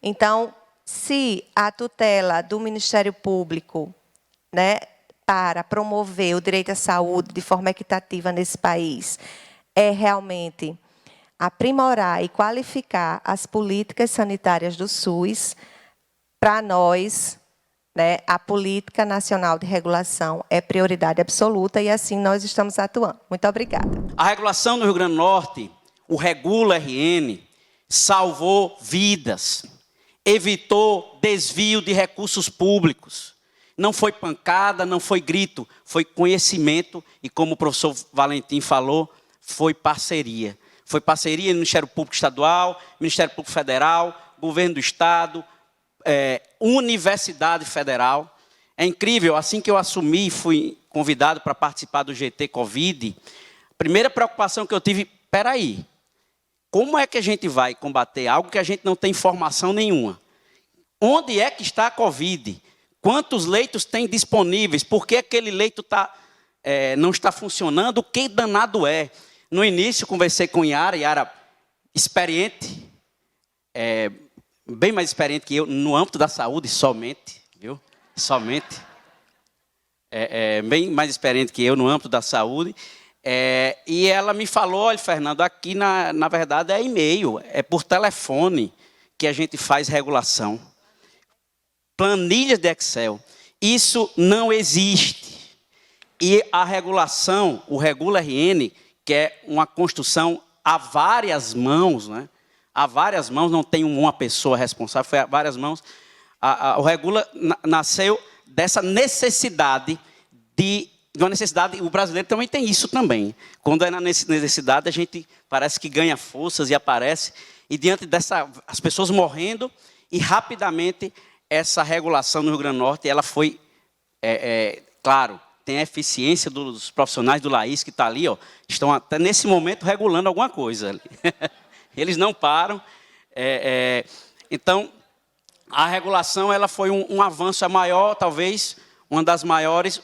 Então, se a tutela do Ministério Público, né, para promover o direito à saúde de forma equitativa nesse país é realmente aprimorar e qualificar as políticas sanitárias do SUS, para nós, né, a Política Nacional de Regulação é prioridade absoluta e assim nós estamos atuando. Muito obrigada. A regulação no Rio Grande do Norte, o Regula RN, salvou vidas, evitou desvio de recursos públicos. Não foi pancada, não foi grito, foi conhecimento e, como o professor Valentim falou, foi parceria. Foi parceria no Ministério Público Estadual, Ministério Público Federal, Governo do Estado, Universidade Federal. É incrível, assim que eu assumi e fui convidado para participar do GT Covid, a primeira preocupação que eu tive, peraí, como é que a gente vai combater algo que a gente não tem informação nenhuma? Onde é que está a Covid? Quantos leitos tem disponíveis? Por que aquele leito não está funcionando? O que danado é? No início, conversei com Yara experiente, bem mais experiente que eu, no âmbito da saúde somente, viu? Somente. Bem mais experiente que eu no âmbito da saúde. E ela me falou, olha, Fernando, aqui na verdade é e-mail, é por telefone que a gente faz regulação. Planilhas de Excel. Isso não existe. E a regulação, o Regula RN, que é uma construção a várias mãos, né? A várias mãos, não tem uma pessoa responsável, foi a várias mãos. O Regula nasceu dessa necessidade de uma necessidade, o brasileiro também tem isso também. Quando é na necessidade, a gente parece que ganha forças e aparece, e diante dessa, as pessoas morrendo, e rapidamente essa regulação no Rio Grande do Norte, ela foi, claro, tem a eficiência dos profissionais do LAIS que está ali, ó, estão até nesse momento regulando alguma coisa. Eles não param. Então, a regulação ela foi um avanço, a maior, talvez,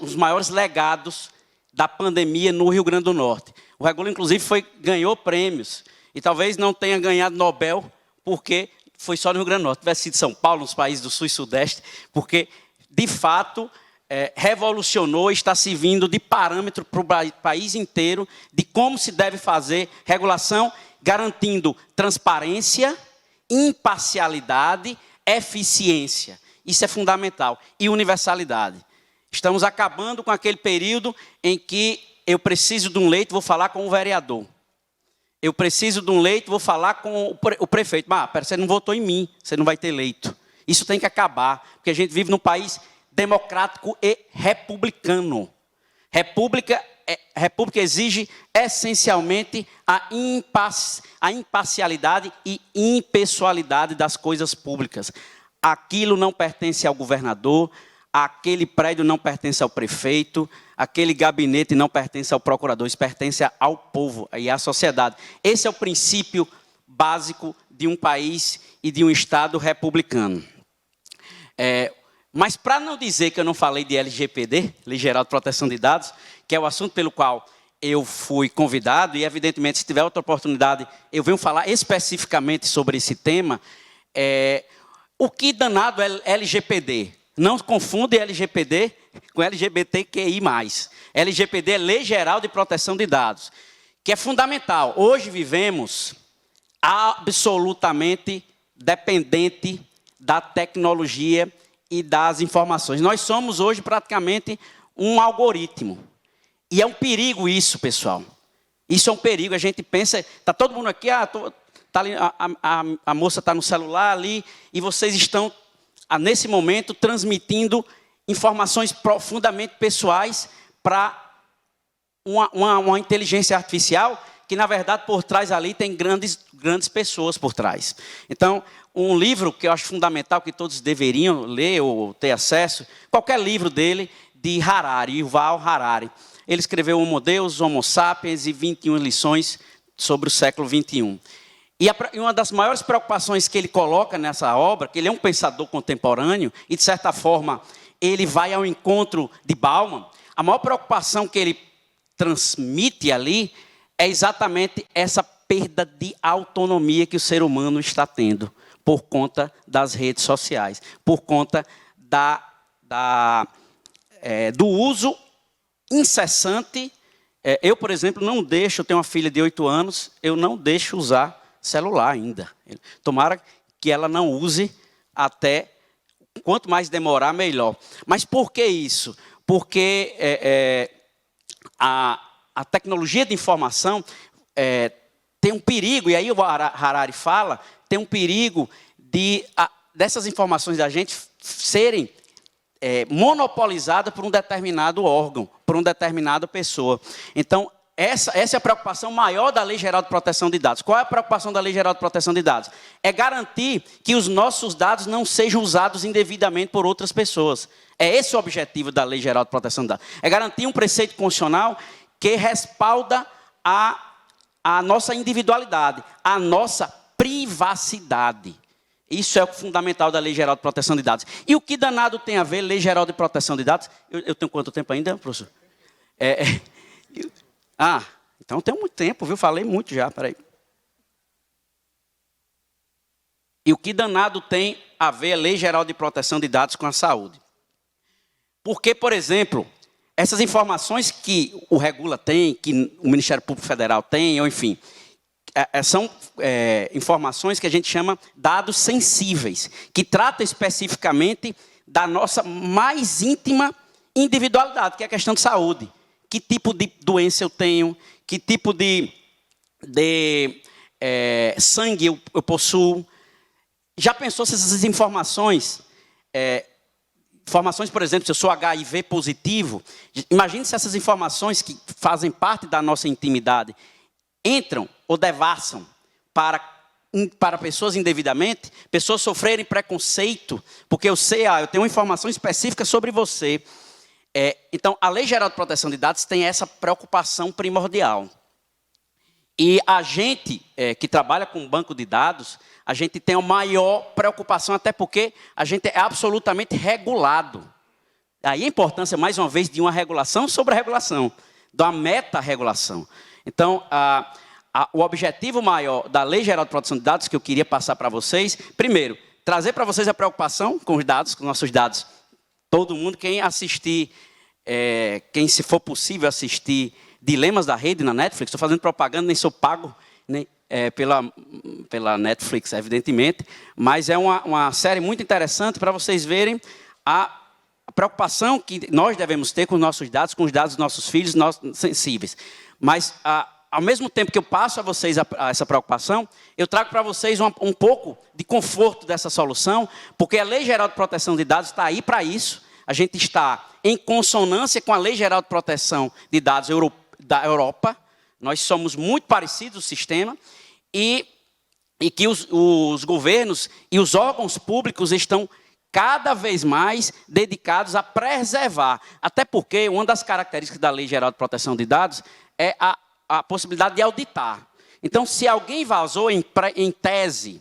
os maiores legados da pandemia no Rio Grande do Norte. O Regula, inclusive, ganhou prêmios. E talvez não tenha ganhado Nobel, porque foi só no Rio Grande do Norte. Tivesse sido São Paulo, nos países do Sul e Sudeste, porque, de fato, revolucionou, está servindo de parâmetro para o país inteiro de como se deve fazer regulação, garantindo transparência, imparcialidade, eficiência. Isso é fundamental. E universalidade. Estamos acabando com aquele período em que eu preciso de um leito, vou falar com o vereador. Eu preciso de um leito, vou falar com o prefeito. Você não votou em mim, você não vai ter leito. Isso tem que acabar, porque a gente vive num país democrático e republicano. República exige essencialmente a imparcialidade e impessoalidade das coisas públicas. Aquilo não pertence ao governador, aquele prédio não pertence ao prefeito, aquele gabinete não pertence ao procurador, isso pertence ao povo e à sociedade. Esse é o princípio básico de um país e de um Estado republicano. Mas para não dizer que eu não falei de LGPD, Lei Geral de Proteção de Dados, que é o assunto pelo qual eu fui convidado, e evidentemente, se tiver outra oportunidade, eu venho falar especificamente sobre esse tema. O que danado é LGPD? Não confunde LGPD com LGBTQI+. LGPD é Lei Geral de Proteção de Dados, que é fundamental. Hoje vivemos absolutamente dependente da tecnologia e das informações. Nós somos hoje praticamente um algoritmo. E é um perigo isso, pessoal. Isso é um perigo. A gente pensa, está todo mundo aqui, tá ali, a moça está no celular ali, e vocês estão, nesse momento, transmitindo informações profundamente pessoais para uma inteligência artificial que, na verdade, por trás ali tem grandes pessoas por trás. Então, um livro que eu acho fundamental, que todos deveriam ler ou ter acesso, qualquer livro dele, de Harari, Yuval Harari. Ele escreveu Homo Deus, Homo Sapiens e 21 lições sobre o século XXI. E uma das maiores preocupações que ele coloca nessa obra, que ele é um pensador contemporâneo, e de certa forma ele vai ao encontro de Bauman, a maior preocupação que ele transmite ali é exatamente essa perda de autonomia que o ser humano está tendo por conta das redes sociais, por conta do uso incessante. Eu, por exemplo, não deixo, eu tenho uma filha de 8 anos, eu não deixo usar celular ainda. Tomara que ela não use até, quanto mais demorar, melhor. Mas por que isso? Porque a tecnologia de informação tem um perigo, e aí o Harari fala, tem um perigo dessas informações da gente serem monopolizadas por um determinado órgão, por uma determinada pessoa. Então, essa é a preocupação maior da Lei Geral de Proteção de Dados. Qual é a preocupação da Lei Geral de Proteção de Dados? É garantir que os nossos dados não sejam usados indevidamente por outras pessoas. É esse o objetivo da Lei Geral de Proteção de Dados. É garantir um preceito constitucional que respalda a nossa individualidade, a nossa privacidade. Isso é o fundamental da Lei Geral de Proteção de Dados. E o que danado tem a ver Lei Geral de Proteção de Dados? Eu tenho quanto tempo ainda, professor? Então tem muito tempo, viu? Falei muito já, peraí. E o que danado tem a ver a Lei Geral de Proteção de Dados com a saúde? Porque, por exemplo, essas informações que o Regula tem, que o Ministério Público Federal tem, ou enfim, são informações que a gente chama dados sensíveis, que tratam especificamente da nossa mais íntima individualidade, que é a questão de saúde. Que tipo de doença eu tenho, que tipo de sangue eu possuo. Já pensou se essas informações, por exemplo, se eu sou HIV positivo, imagine se essas informações que fazem parte da nossa intimidade entram ou devassam para pessoas indevidamente, pessoas sofrerem preconceito, porque eu sei, eu tenho uma informação específica sobre você. Então, a Lei Geral de Proteção de Dados tem essa preocupação primordial. E a gente que trabalha com banco de dados, a gente tem a maior preocupação, até porque a gente é absolutamente regulado. Aí a importância, mais uma vez, de uma regulação sobre a regulação, da meta-regulação. Então, o objetivo maior da Lei Geral de Proteção de Dados, que eu queria passar para vocês, primeiro, trazer para vocês a preocupação com os dados, com nossos dados. Todo mundo, quem assistir, quem se for possível assistir Dilemas da Rede na Netflix, estou fazendo propaganda, nem sou pago pela Netflix, evidentemente, mas é uma série muito interessante para vocês verem a preocupação que nós devemos ter com os nossos dados, com os dados dos nossos filhos sensíveis. Mas, ao mesmo tempo que eu passo a vocês essa preocupação, eu trago para vocês um pouco de conforto dessa solução, porque a Lei Geral de Proteção de Dados está aí para isso. A gente está em consonância com a Lei Geral de Proteção de Dados da Europa. Nós somos muito parecidos, o sistema, e que os governos e os órgãos públicos estão cada vez mais dedicados a preservar. Até porque uma das características da Lei Geral de Proteção de Dados é a possibilidade de auditar. Então, se alguém vazou em tese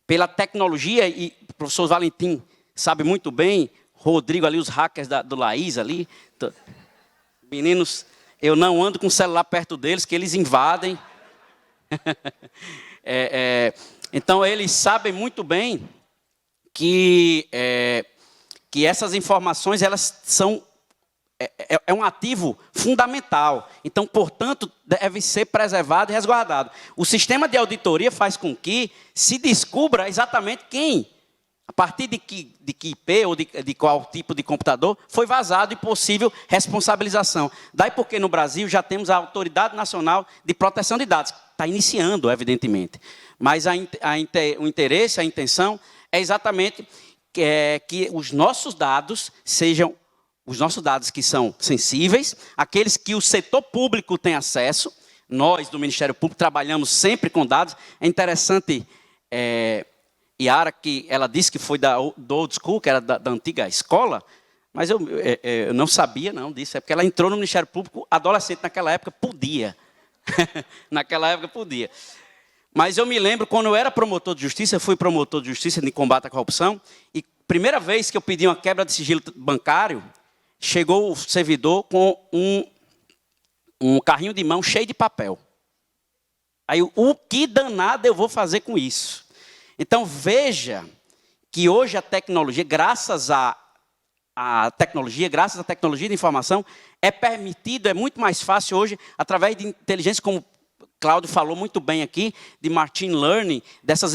pela tecnologia, e o professor Valentim sabe muito bem, Rodrigo ali, os hackers do Laís ali, meninos, eu não ando com o celular perto deles, que eles invadem. Então, eles sabem muito bem que essas informações, elas são um ativo fundamental. Então, portanto, deve ser preservado e resguardado. O sistema de auditoria faz com que se descubra exatamente quem, a partir de que IP ou de qual tipo de computador, foi vazado e possível responsabilização. Daí porque no Brasil já temos a Autoridade Nacional de Proteção de Dados. Está iniciando, evidentemente. Mas o interesse, a intenção é exatamente que os nossos dados sejam os nossos dados que são sensíveis, aqueles que o setor público tem acesso, nós do Ministério Público trabalhamos sempre com dados. É interessante, Yara, que ela disse que foi do old school, que era da antiga escola, mas eu não sabia não disso, é porque ela entrou no Ministério Público adolescente, naquela época podia. Naquela época podia. Mas eu me lembro, quando eu era promotor de justiça, eu fui promotor de justiça de combate à corrupção, e primeira vez que eu pedi uma quebra de sigilo bancário, chegou o servidor com um carrinho de mão cheio de papel. Aí, o que danado eu vou fazer com isso? Então, veja que hoje a tecnologia, graças à tecnologia de informação, é permitido, é muito mais fácil hoje, através de inteligência, como Cláudio falou muito bem aqui, de machine learning, dessas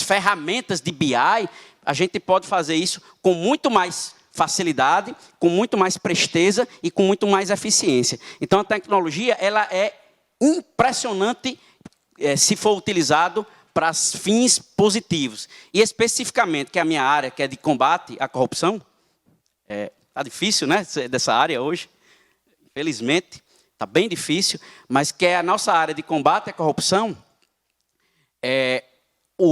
ferramentas de BI, a gente pode fazer isso com muito mais facilidade, com muito mais presteza e com muito mais eficiência. Então, a tecnologia ela é impressionante se for utilizado para fins positivos. E, especificamente, que é a minha área, que é de combate à corrupção, está difícil, né, dessa área hoje, infelizmente. Está bem difícil, mas que é a nossa área de combate à corrupção,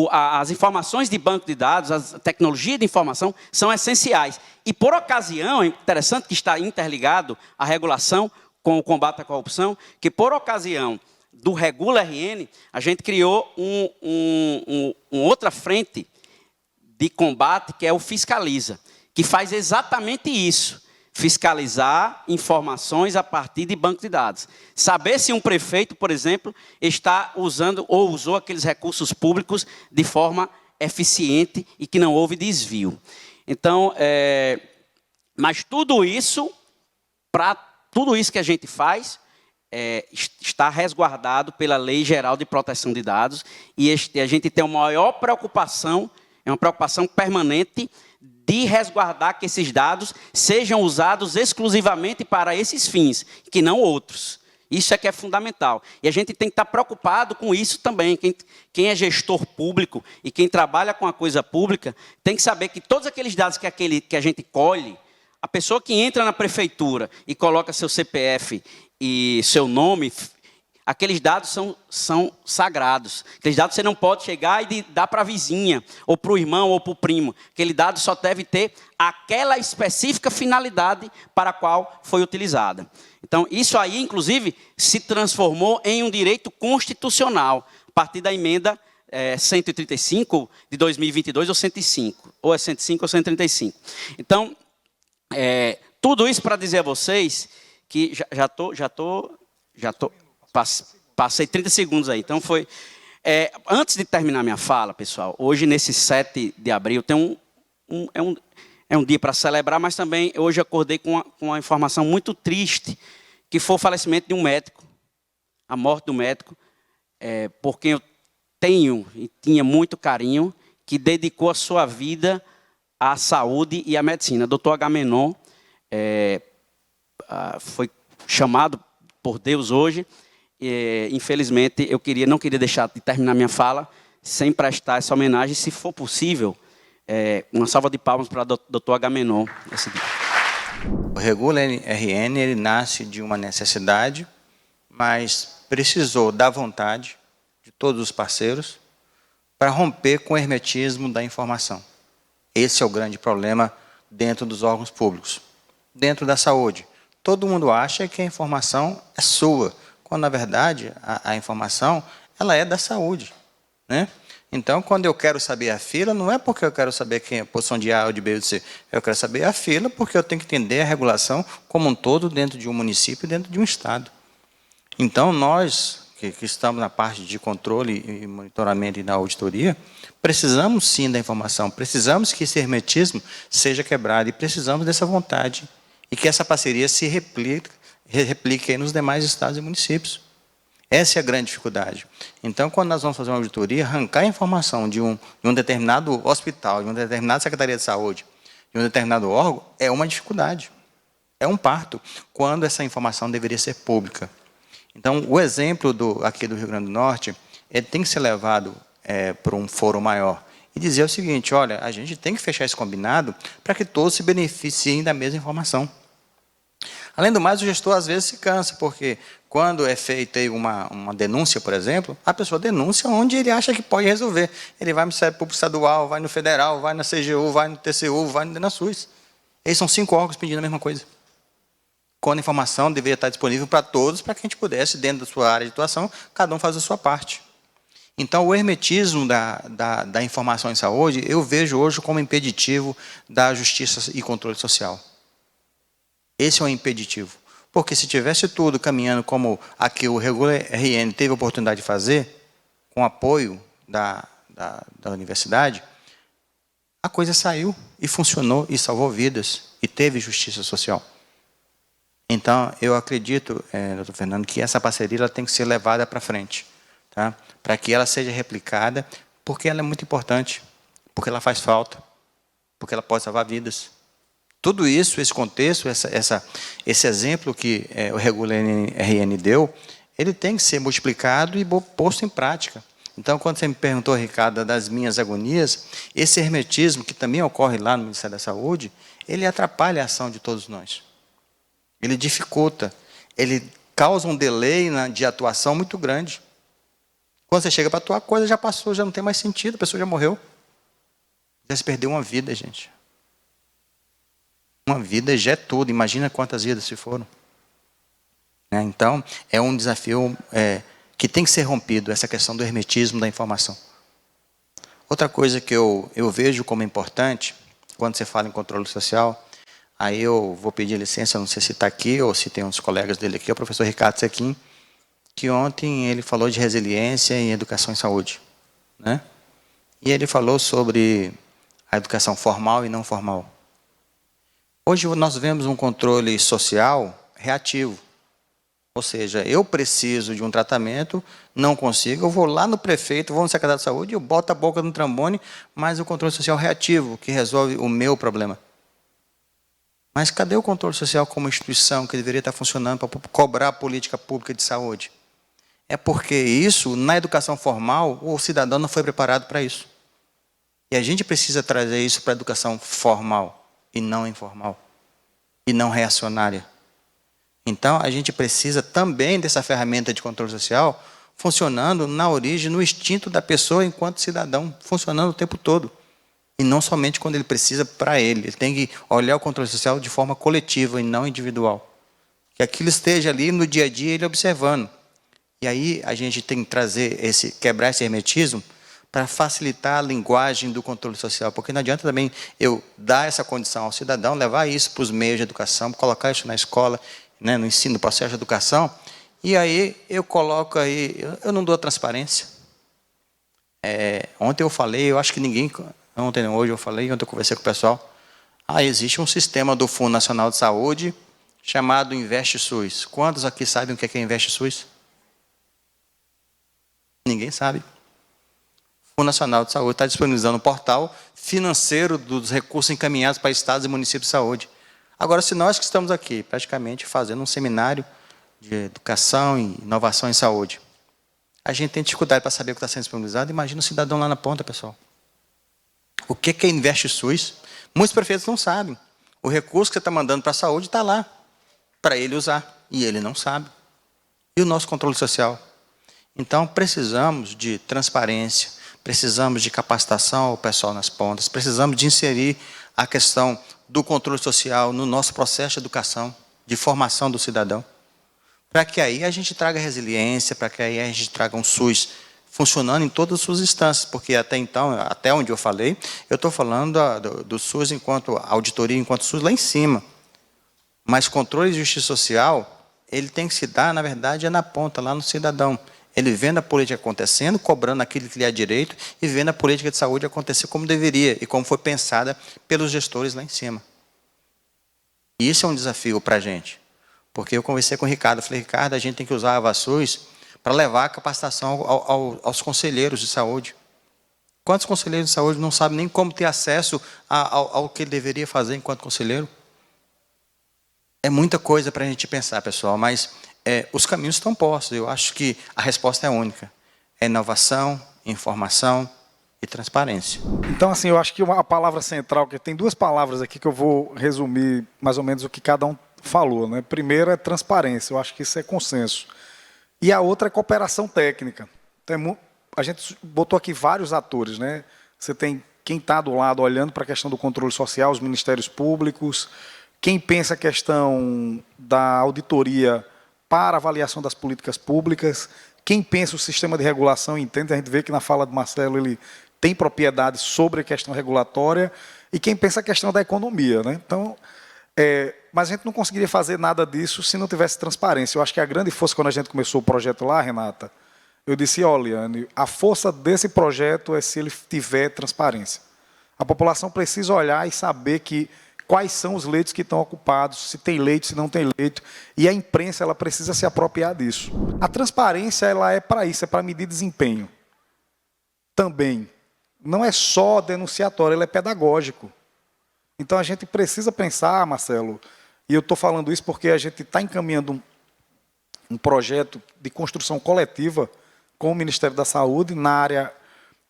as informações de banco de dados, a tecnologia de informação são essenciais. E, por ocasião, é interessante que está interligado a regulação com o combate à corrupção, que, por ocasião do Regula RN, a gente criou uma outra frente de combate, que é o Fiscaliza, que faz exatamente isso. Fiscalizar informações a partir de banco de dados. Saber se um prefeito, por exemplo, está usando ou usou aqueles recursos públicos de forma eficiente e que não houve desvio. Então, mas tudo isso que a gente faz, está resguardado pela Lei Geral de Proteção de Dados, e a gente tem uma maior preocupação, é uma preocupação permanente, de resguardar que esses dados sejam usados exclusivamente para esses fins, que não outros. Isso é que é fundamental. E a gente tem que estar preocupado com isso também. Quem é gestor público e quem trabalha com a coisa pública tem que saber que todos aqueles dados que a gente colhe, a pessoa que entra na prefeitura e coloca seu CPF e seu nome, aqueles dados são sagrados. Aqueles dados você não pode chegar e dar para a vizinha, ou para o irmão, ou para o primo. Aquele dado só deve ter aquela específica finalidade para a qual foi utilizada. Então, isso aí, inclusive, se transformou em um direito constitucional, a partir da emenda 135 de 2022, ou 105. Ou é 105 ou 135. Então, tudo isso para dizer a vocês que já estou passei 30 segundos aí. Então, antes de terminar minha fala, pessoal, hoje, nesse 7 de abril, tem um dia para celebrar, mas também hoje acordei com uma informação muito triste, que foi o falecimento de um médico, a morte do médico, por quem eu tenho e tinha muito carinho, que dedicou a sua vida à saúde e à medicina. Dr. Agamenon foi chamado por Deus hoje. Infelizmente, eu não queria deixar de terminar minha fala sem prestar essa homenagem, se for possível, uma salva de palmas para o Dr. Agamenon. O Regula RN ele nasce de uma necessidade, mas precisou da vontade de todos os parceiros para romper com o hermetismo da informação. Esse é o grande problema dentro dos órgãos públicos. Dentro da saúde, todo mundo acha que a informação é sua, quando, na verdade, a informação ela é da saúde, né? Então, quando eu quero saber a fila, não é porque eu quero saber quem é a posição de A ou de B ou de C. Eu quero saber a fila porque eu tenho que entender a regulação como um todo dentro de um município e dentro de um estado. Então, nós, que estamos na parte de controle e monitoramento e na auditoria, precisamos sim da informação, precisamos que esse hermetismo seja quebrado e precisamos dessa vontade e que essa parceria se replique aí nos demais estados e municípios. Essa é a grande dificuldade. Então, quando nós vamos fazer uma auditoria, arrancar a informação de um determinado hospital, de uma determinada secretaria de saúde, de um determinado órgão, é uma dificuldade. É um parto, quando essa informação deveria ser pública. Então, o exemplo aqui do Rio Grande do Norte, ele tem que ser levado para um foro maior e dizer o seguinte: olha, a gente tem que fechar esse combinado para que todos se beneficiem da mesma informação. Além do mais, o gestor às vezes se cansa, porque quando é feita aí uma denúncia, por exemplo, a pessoa denuncia onde ele acha que pode resolver. Ele vai no Ministério Público Estadual, vai no Federal, vai na CGU, vai no TCU, vai na SUS. Eles são 5 órgãos pedindo a mesma coisa. Quando a informação deveria estar disponível para todos, para que a gente pudesse, dentro da sua área de atuação, cada um fazer a sua parte. Então, o hermetismo da informação em saúde, eu vejo hoje como impeditivo da justiça e controle social. Esse é um impeditivo. Porque se tivesse tudo caminhando como aqui o Regula RN teve a oportunidade de fazer, com apoio da universidade, a coisa saiu e funcionou e salvou vidas e teve justiça social. Então, eu acredito, doutor Fernando, que essa parceria ela tem que ser levada para frente, tá? Para que ela seja replicada, porque ela é muito importante, porque ela faz falta, porque ela pode salvar vidas. Tudo isso, esse contexto, esse exemplo que o Regula RN deu, ele tem que ser multiplicado e posto em prática. Então, quando você me perguntou, Ricardo, das minhas agonias, esse hermetismo, que também ocorre lá no Ministério da Saúde, ele atrapalha a ação de todos nós. Ele dificulta, ele causa um delay de atuação muito grande. Quando você chega para atuar, a coisa já passou, já não tem mais sentido, a pessoa já morreu. Já se perdeu uma vida, gente. Uma vida já é tudo, imagina quantas vidas se foram. Então, é um desafio que tem que ser rompido, essa questão do hermetismo da informação. Outra coisa que eu vejo como importante, quando você fala em controle social, aí eu vou pedir licença, não sei se está aqui ou se tem uns colegas dele aqui, o professor Ricardo Sequim, que ontem ele falou de resiliência em educação e saúde. Né? E ele falou sobre a educação formal e não formal. Hoje nós vemos um controle social reativo. Ou seja, eu preciso de um tratamento, não consigo, eu vou lá no prefeito, vou no secretário de saúde, eu boto a boca no trombone, mas o controle social reativo, que resolve o meu problema. Mas cadê o controle social como instituição que deveria estar funcionando para cobrar a política pública de saúde? É porque isso, na educação formal, o cidadão não foi preparado para isso. E a gente precisa trazer isso para a educação formal e não informal, e não reacionária. Então, a gente precisa também dessa ferramenta de controle social funcionando na origem, no instinto da pessoa enquanto cidadão, funcionando o tempo todo. E não somente quando ele precisa para ele. Ele tem que olhar o controle social de forma coletiva e não individual. Que aquilo esteja ali no dia a dia, ele observando. E aí a gente tem que trazer quebrar esse hermetismo para facilitar a linguagem do controle social. Porque não adianta também eu dar essa condição ao cidadão, levar isso para os meios de educação, colocar isso na escola, né, no ensino, no processo de educação, e aí eu coloco aí, eu não dou transparência. Ontem eu falei, eu acho que ninguém, ontem não, hoje eu falei, ontem eu conversei com o pessoal, existe um sistema do Fundo Nacional de Saúde chamado Investe SUS. Quantos aqui sabem o que é Investe SUS? Ninguém sabe. O Fundo Nacional de Saúde está disponibilizando um portal financeiro dos recursos encaminhados para estados e municípios de saúde. Agora, se nós que estamos aqui, praticamente fazendo um seminário de educação e inovação em saúde, a gente tem dificuldade para saber o que está sendo disponibilizado, imagina o cidadão lá na ponta, pessoal. O que é Investe SUS? Muitos prefeitos não sabem. O recurso que você está mandando para a saúde está lá, para ele usar, e ele não sabe. E o nosso controle social? Então, precisamos de transparência, precisamos de capacitação ao pessoal nas pontas, precisamos de inserir a questão do controle social no nosso processo de educação, de formação do cidadão, para que aí a gente traga resiliência, para que aí a gente traga um SUS funcionando em todas as suas instâncias, porque até então, até onde eu falei, eu estou falando do SUS enquanto auditoria, enquanto SUS lá em cima. Mas controle de justiça social, ele tem que se dar, na verdade, na ponta, lá no cidadão. Ele vendo a política acontecendo, cobrando aquilo que lhe é direito e vendo a política de saúde acontecer como deveria e como foi pensada pelos gestores lá em cima. E isso é um desafio para a gente. Porque eu conversei com o Ricardo, falei, Ricardo, a gente tem que usar a VASUS para levar a capacitação aos conselheiros de saúde. Quantos conselheiros de saúde não sabem nem como ter acesso ao que ele deveria fazer enquanto conselheiro? É muita coisa para a gente pensar, pessoal, mas os caminhos estão postos. Eu acho que a resposta é única. É inovação, informação e transparência. Então, assim, eu acho que a palavra central, que tem duas palavras aqui que eu vou resumir mais ou menos o que cada um falou, né? Primeiro é transparência, eu acho que isso é consenso. E a outra é cooperação técnica. A gente botou aqui vários atores, né? Você tem quem está do lado olhando para a questão do controle social, os ministérios públicos, quem pensa a questão da auditoria para avaliação das políticas públicas, quem pensa o sistema de regulação, entende, a gente vê que na fala do Marcelo ele tem propriedade sobre a questão regulatória, e quem pensa a questão da economia, né? Então, mas a gente não conseguiria fazer nada disso se não tivesse transparência. Eu acho que a grande força, quando a gente começou o projeto lá, Renata, eu disse, olha, Liane, a força desse projeto é se ele tiver transparência. A população precisa olhar e saber quais são os leitos que estão ocupados, se tem leito, se não tem leito, e a imprensa ela precisa se apropriar disso. A transparência ela é para isso, é para medir desempenho. Também. Não é só denunciatório, ele é pedagógico. Então, a gente precisa pensar, Marcelo, e eu estou falando isso porque a gente está encaminhando um projeto de construção coletiva com o Ministério da Saúde na área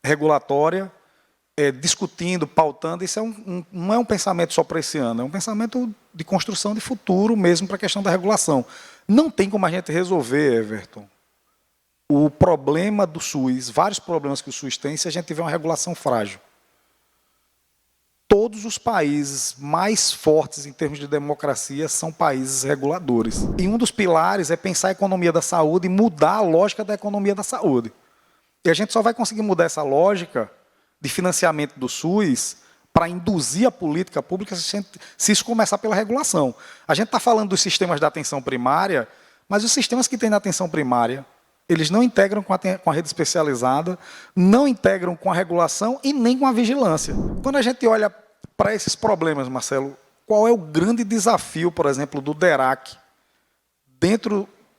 regulatória, discutindo, pautando. Isso não é um pensamento só para esse ano, é um pensamento de construção de futuro mesmo para a questão da regulação. Não tem como a gente resolver, Everton, o problema do SUS, vários problemas que o SUS tem, se a gente tiver uma regulação frágil. Todos os países mais fortes em termos de democracia são países reguladores. E um dos pilares é pensar a economia da saúde e mudar a lógica da economia da saúde. E a gente só vai conseguir mudar essa lógica de financiamento do SUS para induzir a política pública se isso começar pela regulação. A gente está falando dos sistemas da atenção primária, mas os sistemas que tem na atenção primária, eles não integram com a rede especializada, não integram com a regulação e nem com a vigilância. Quando a gente olha para esses problemas, Marcelo, qual é o grande desafio, por exemplo, do DERAC,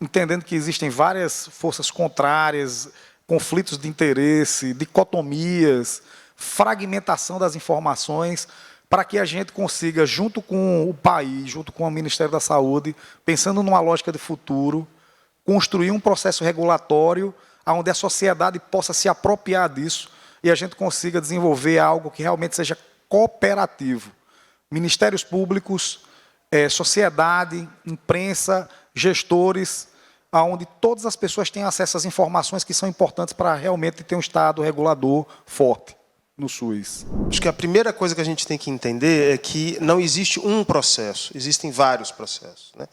entendendo que existem várias forças contrárias, conflitos de interesse, dicotomias, fragmentação das informações, para que a gente consiga, junto com o país, junto com o Ministério da Saúde, pensando numa lógica de futuro, construir um processo regulatório onde a sociedade possa se apropriar disso e a gente consiga desenvolver algo que realmente seja cooperativo. Ministérios públicos, sociedade, imprensa, gestores, onde todas as pessoas têm acesso às informações que são importantes para realmente ter um Estado regulador forte no SUS. Acho que a primeira coisa que a gente tem que entender é que não existe um processo, existem vários processos, né?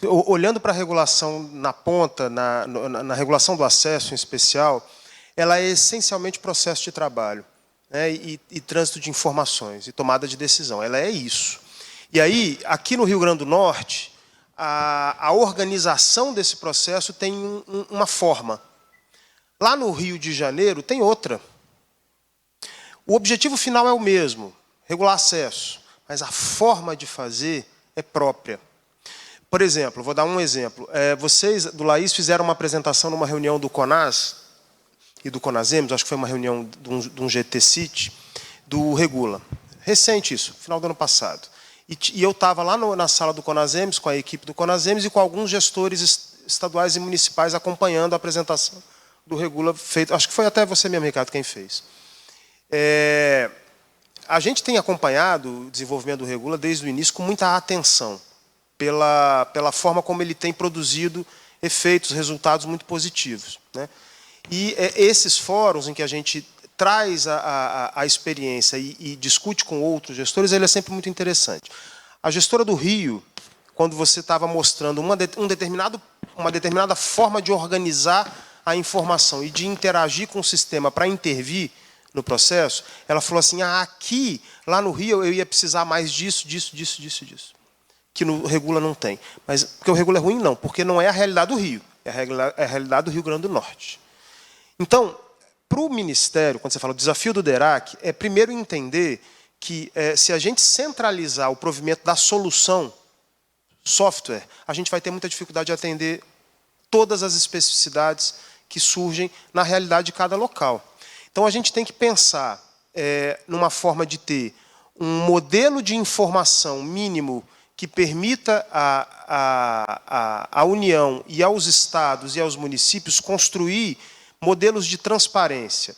Olhando para a regulação na ponta, na regulação do acesso em especial, ela é essencialmente processo de trabalho, né, e trânsito de informações e tomada de decisão. Ela é isso. E aí, aqui no Rio Grande do Norte, a organização desse processo tem uma forma. Lá no Rio de Janeiro tem outra. O objetivo final é o mesmo, regular acesso, mas a forma de fazer é própria. Por exemplo, vou dar um exemplo. Vocês, do LAIS, fizeram uma apresentação numa reunião do CONAS e do CONASEMES, acho que foi uma reunião de um GT-CIT, do Regula. Recente isso, final do ano passado. E eu estava lá na sala do CONASEMES, com a equipe do CONASEMES e com alguns gestores estaduais e municipais acompanhando a apresentação do Regula feito. Acho que foi até você mesmo, Ricardo, quem fez. A gente tem acompanhado o desenvolvimento do Regula desde o início com muita atenção, pela forma como ele tem produzido efeitos, resultados muito positivos, né? E esses fóruns em que a gente traz a experiência e discute com outros gestores, ele é sempre muito interessante. A gestora do Rio, quando você estava mostrando uma determinada forma de organizar a informação e de interagir com o sistema para intervir no processo, ela falou assim, aqui, lá no Rio, eu ia precisar mais disso, que no Regula não tem. Mas porque o Regula é ruim, não, porque não é a realidade do Rio, é a realidade do Rio Grande do Norte. Então, para o Ministério, quando você fala o desafio do DERAC, é primeiro entender que se a gente centralizar o provimento da solução, software, a gente vai ter muita dificuldade de atender todas as especificidades que surgem na realidade de cada local. Então, a gente tem que pensar numa forma de ter um modelo de informação mínimo que permita à União e aos estados e aos municípios construir modelos de transparência.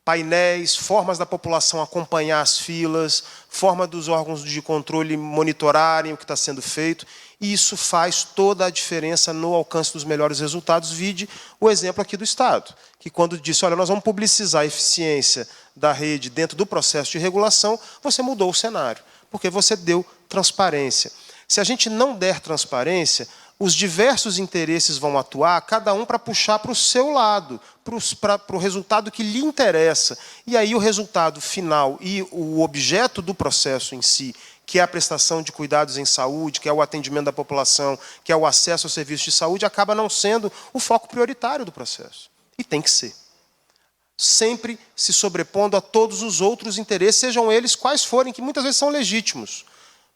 painéis, formas da população acompanhar as filas, forma dos órgãos de controle monitorarem o que está sendo feito, e isso faz toda a diferença no alcance dos melhores resultados. Vide o exemplo aqui do Estado, que quando disse, olha, nós vamos publicizar a eficiência da rede dentro do processo de regulação, você mudou o cenário, porque você deu transparência. Se a gente não der transparência, os diversos interesses vão atuar, cada um para puxar para o seu lado, para o resultado que lhe interessa. E aí o resultado final e o objeto do processo em si, que é a prestação de cuidados em saúde, que é o atendimento da população, que é o acesso aos serviços de saúde, acaba não sendo o foco prioritário do processo. E tem que ser. Sempre se sobrepondo a todos os outros interesses, sejam eles quais forem, que muitas vezes são legítimos,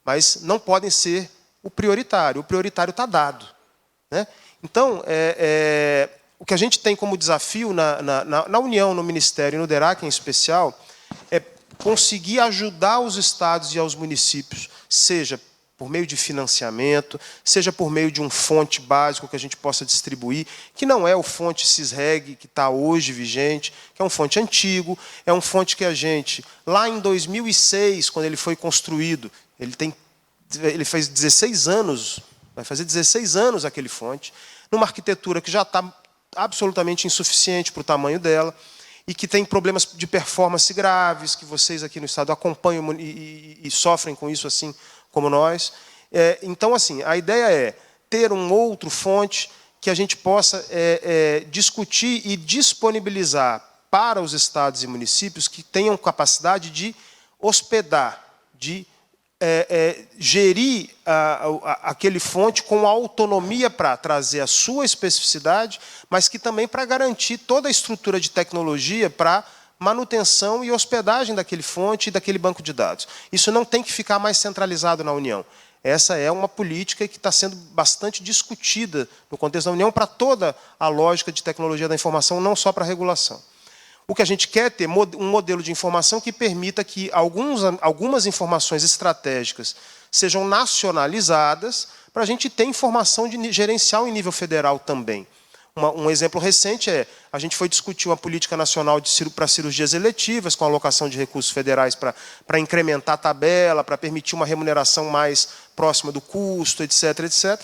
mas não podem ser o prioritário. O prioritário está dado, né? Então, o que a gente tem como desafio na União, no Ministério e no DERAC em especial, é conseguir ajudar os estados e aos municípios, seja por meio de financiamento, seja por meio de um fonte básico que a gente possa distribuir, que não é o fonte Cisreg que está hoje vigente, que é um fonte antigo, é um fonte que a gente, lá em 2006, quando ele foi construído, ele fez 16 anos, vai fazer 16 anos aquele fonte, numa arquitetura que já está absolutamente insuficiente para o tamanho dela, e que tem problemas de performance graves, que vocês aqui no Estado acompanham e sofrem com isso, assim como nós. Então, assim, a ideia é ter um outro fonte que a gente possa discutir e disponibilizar para os estados e municípios que tenham capacidade de hospedar, de gerir aquele fonte com autonomia para trazer a sua especificidade, mas que também para garantir toda a estrutura de tecnologia para manutenção e hospedagem daquele fonte e daquele banco de dados. Isso não tem que ficar mais centralizado na União. Essa é uma política que está sendo bastante discutida no contexto da União para toda a lógica de tecnologia da informação, não só para a regulação. O que a gente quer é ter um modelo de informação que permita que algumas informações estratégicas sejam nacionalizadas para a gente ter informação gerencial em nível federal também. Um exemplo recente a gente foi discutir uma política nacional para cirurgias eletivas, com alocação de recursos federais para incrementar a tabela, para permitir uma remuneração mais próxima do custo, etc., etc.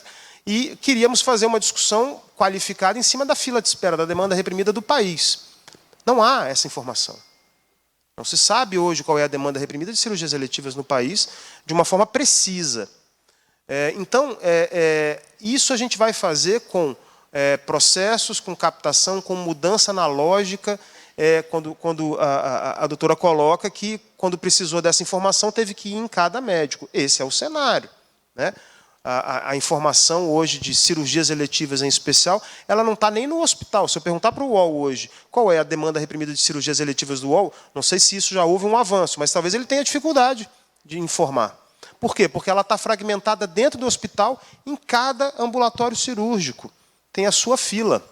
E queríamos fazer uma discussão qualificada em cima da fila de espera, da demanda reprimida do país. Não há essa informação. Não se sabe hoje qual é a demanda reprimida de cirurgias eletivas no país de uma forma precisa. Então, isso a gente vai fazer com processos, com captação, com mudança na lógica, quando a doutora coloca que, quando precisou dessa informação, teve que ir em cada médico. Esse é o cenário, né? A informação hoje de cirurgias eletivas em especial, ela não está nem no hospital. Se eu perguntar para o UOL hoje qual é a demanda reprimida de cirurgias eletivas do UOL, não sei se isso já houve um avanço, mas talvez ele tenha dificuldade de informar. Por quê? Porque ela está fragmentada dentro do hospital, em cada ambulatório cirúrgico. Tem a sua fila.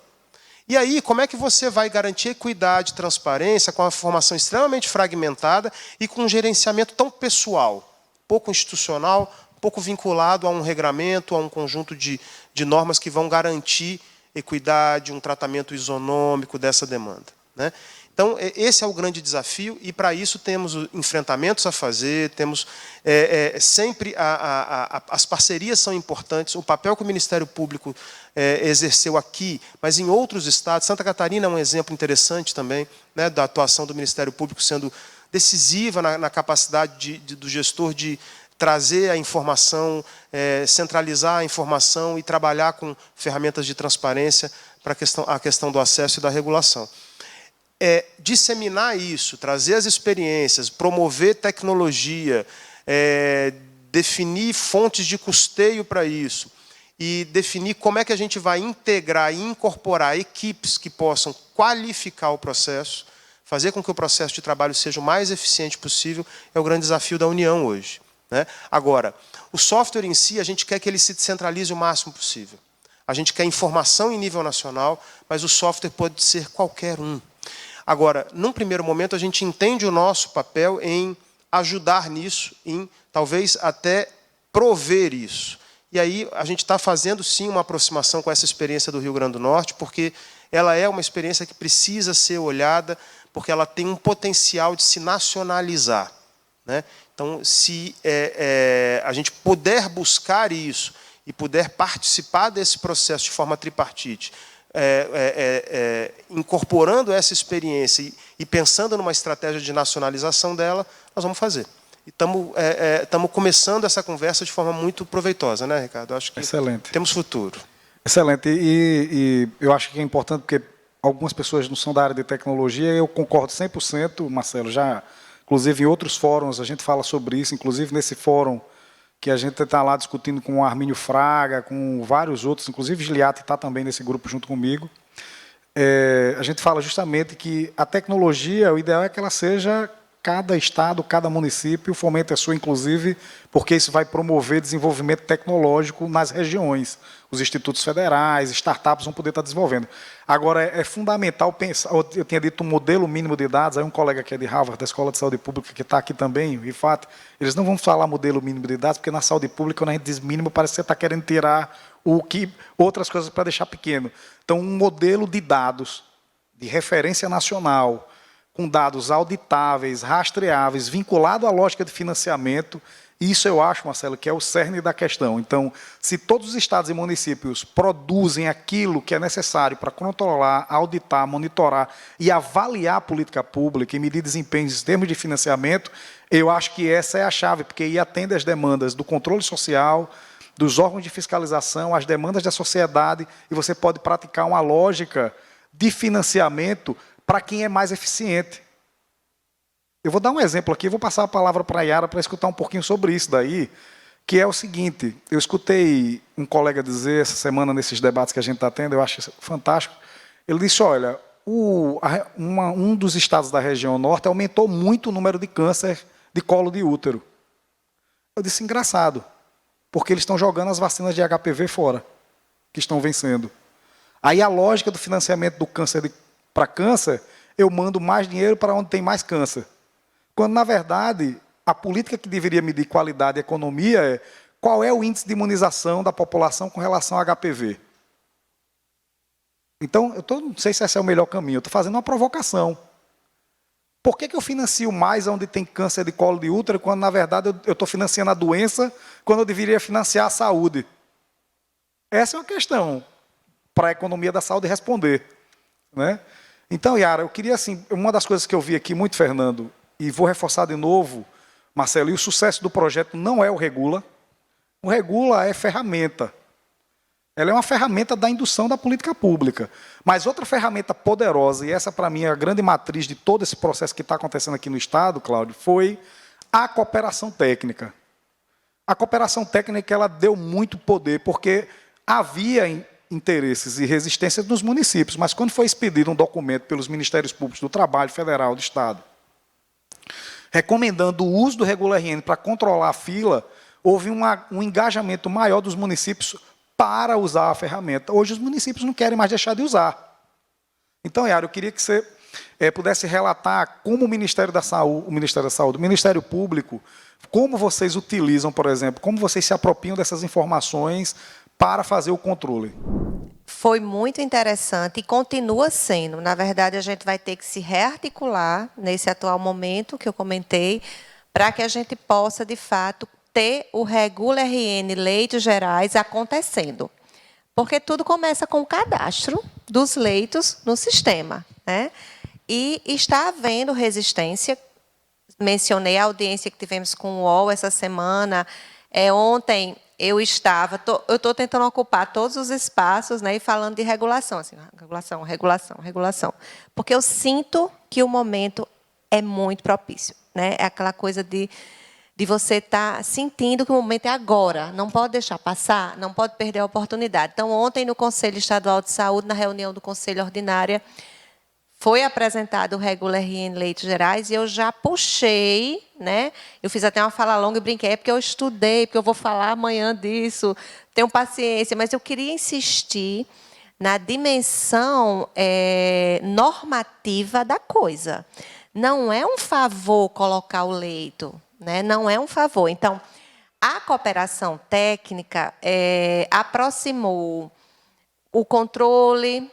E aí, como é que você vai garantir equidade e transparência com a informação extremamente fragmentada e com um gerenciamento tão pessoal, pouco institucional, pouco vinculado a um regramento, a um conjunto de normas que vão garantir equidade, um tratamento isonômico dessa demanda, né? Então, esse é o grande desafio, e para isso temos enfrentamentos a fazer, temos sempre as parcerias são importantes, o papel que o Ministério Público exerceu aqui, mas em outros estados. Santa Catarina é um exemplo interessante também, né, da atuação do Ministério Público sendo decisiva na capacidade do gestor de trazer a informação, centralizar a informação e trabalhar com ferramentas de transparência para a questão do acesso e da regulação. Disseminar isso, trazer as experiências, promover tecnologia, definir fontes de custeio para isso e definir como é que a gente vai integrar e incorporar equipes que possam qualificar o processo, fazer com que o processo de trabalho seja o mais eficiente possível, é o grande desafio da União hoje, né? Agora, o software em si, a gente quer que ele se descentralize o máximo possível. A gente quer informação em nível nacional, mas o software pode ser qualquer um. Agora, num primeiro momento, a gente entende o nosso papel em ajudar nisso, em talvez até prover isso. E aí a gente está fazendo, sim, uma aproximação com essa experiência do Rio Grande do Norte, porque ela é uma experiência que precisa ser olhada porque ela tem um potencial de se nacionalizar, né? Então, se a gente puder buscar isso e puder participar desse processo de forma tripartite, incorporando essa experiência e pensando numa estratégia de nacionalização dela, nós vamos fazer. E estamos começando essa conversa de forma muito proveitosa, né, Ricardo? Acho que excelente. Temos futuro. Excelente. E eu acho que é importante, porque algumas pessoas não são da área de tecnologia, eu concordo 100%, Marcelo, já, inclusive em outros fóruns a gente fala sobre isso, inclusive nesse fórum que a gente está lá discutindo com o Armínio Fraga, com vários outros, inclusive Giliati está também nesse grupo junto comigo. A gente fala justamente que a tecnologia, o ideal é que ela seja cada estado, cada município, fomente a sua, inclusive, porque isso vai promover desenvolvimento tecnológico nas regiões. Os institutos federais, startups vão poder estar desenvolvendo. Agora, é fundamental pensar, eu tinha dito um modelo mínimo de dados, aí um colega que é de Harvard, da Escola de Saúde Pública, que está aqui também, o IFAT, eles não vão falar modelo mínimo de dados, porque na saúde pública, quando a gente diz mínimo, parece que você está querendo tirar outras coisas para deixar pequeno. Então, um modelo de dados, de referência nacional, com dados auditáveis, rastreáveis, vinculado à lógica de financiamento. Isso eu acho, Marcelo, que é o cerne da questão. Então, se todos os estados e municípios produzem aquilo que é necessário para controlar, auditar, monitorar e avaliar a política pública e medir desempenhos em termos de financiamento, eu acho que essa é a chave, porque aí atende às demandas do controle social, dos órgãos de fiscalização, às demandas da sociedade, e você pode praticar uma lógica de financiamento para quem é mais eficiente. Eu vou dar um exemplo aqui, vou passar a palavra para a Yara para escutar um pouquinho sobre isso daí, que é o seguinte, eu escutei um colega dizer essa semana, nesses debates que a gente está tendo, eu acho isso fantástico, ele disse, olha, um dos estados da região norte aumentou muito o número de câncer de colo de útero. Eu disse, engraçado, porque eles estão jogando as vacinas de HPV fora, que estão vencendo. Aí a lógica do financiamento do câncer para câncer, eu mando mais dinheiro para onde tem mais câncer. Quando, na verdade, a política que deveria medir qualidade e economia é qual é o índice de imunização da população com relação ao HPV. Então, não sei se esse é o melhor caminho, eu estou fazendo uma provocação. Por que eu financio mais onde tem câncer de colo de útero, quando, na verdade, eu estou financiando a doença, quando eu deveria financiar a saúde? Essa é uma questão para a economia da saúde responder, né? Então, Yara, eu queria, assim, uma das coisas que eu vi aqui muito, Fernando, e vou reforçar de novo, Marcelo, e o sucesso do projeto não é o Regula. O Regula é ferramenta. Ela é uma ferramenta da indução da política pública. Mas outra ferramenta poderosa, e essa para mim é a grande matriz de todo esse processo que está acontecendo aqui no Estado, Cláudio, foi a cooperação técnica. A cooperação técnica ela deu muito poder, porque havia interesses e resistências nos municípios, mas quando foi expedido um documento pelos Ministérios Públicos do Trabalho Federal do Estado, recomendando o uso do Regula RN para controlar a fila, houve um engajamento maior dos municípios para usar a ferramenta. Hoje os municípios não querem mais deixar de usar. Então, Yara, eu queria que você pudesse relatar como o Ministério da Saúde, o Ministério Público, como vocês utilizam, por exemplo, como vocês se apropriam dessas informações para fazer o controle. Foi muito interessante e continua sendo. Na verdade, a gente vai ter que se rearticular nesse atual momento que eu comentei, para que a gente possa, de fato, ter o Regula RN Leitos Gerais acontecendo. Porque tudo começa com o cadastro dos leitos no sistema, né? E está havendo resistência. Mencionei a audiência que tivemos com o UOL essa semana. Ontem eu estou tentando ocupar todos os espaços, né, e falando de regulação, assim, regulação. Porque eu sinto que o momento é muito propício, né? É aquela coisa de você estar sentindo que o momento é agora, não pode deixar passar, não pode perder a oportunidade. Então, ontem, no Conselho Estadual de Saúde, na reunião do Conselho Ordinária, foi apresentado o Regula RN Leitos Gerais e eu já puxei, né? Eu fiz até uma fala longa e brinquei, porque eu estudei, porque eu vou falar amanhã disso, tenho paciência, mas eu queria insistir na dimensão normativa da coisa. Não é um favor colocar o leito, né? Não é um favor. Então, a cooperação técnica aproximou o controle,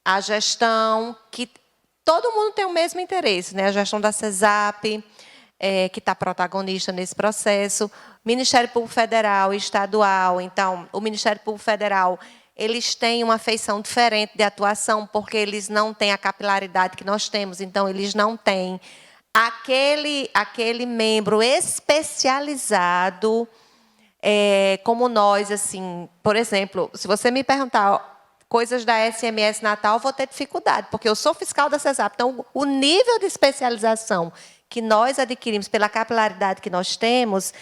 a gestão, que todo mundo tem o mesmo interesse, né? A gestão da CESAP, que está protagonista nesse processo, Ministério Público Federal e Estadual. Então, o Ministério Público Federal, eles têm uma feição diferente de atuação, porque eles não têm a capilaridade que nós temos, então eles não têm aquele membro especializado, como nós, assim, por exemplo, se você me perguntar coisas da SMS Natal, eu vou ter dificuldade, porque eu sou fiscal da CESAP. Então, o nível de especialização que nós adquirimos pela capilaridade que nós temos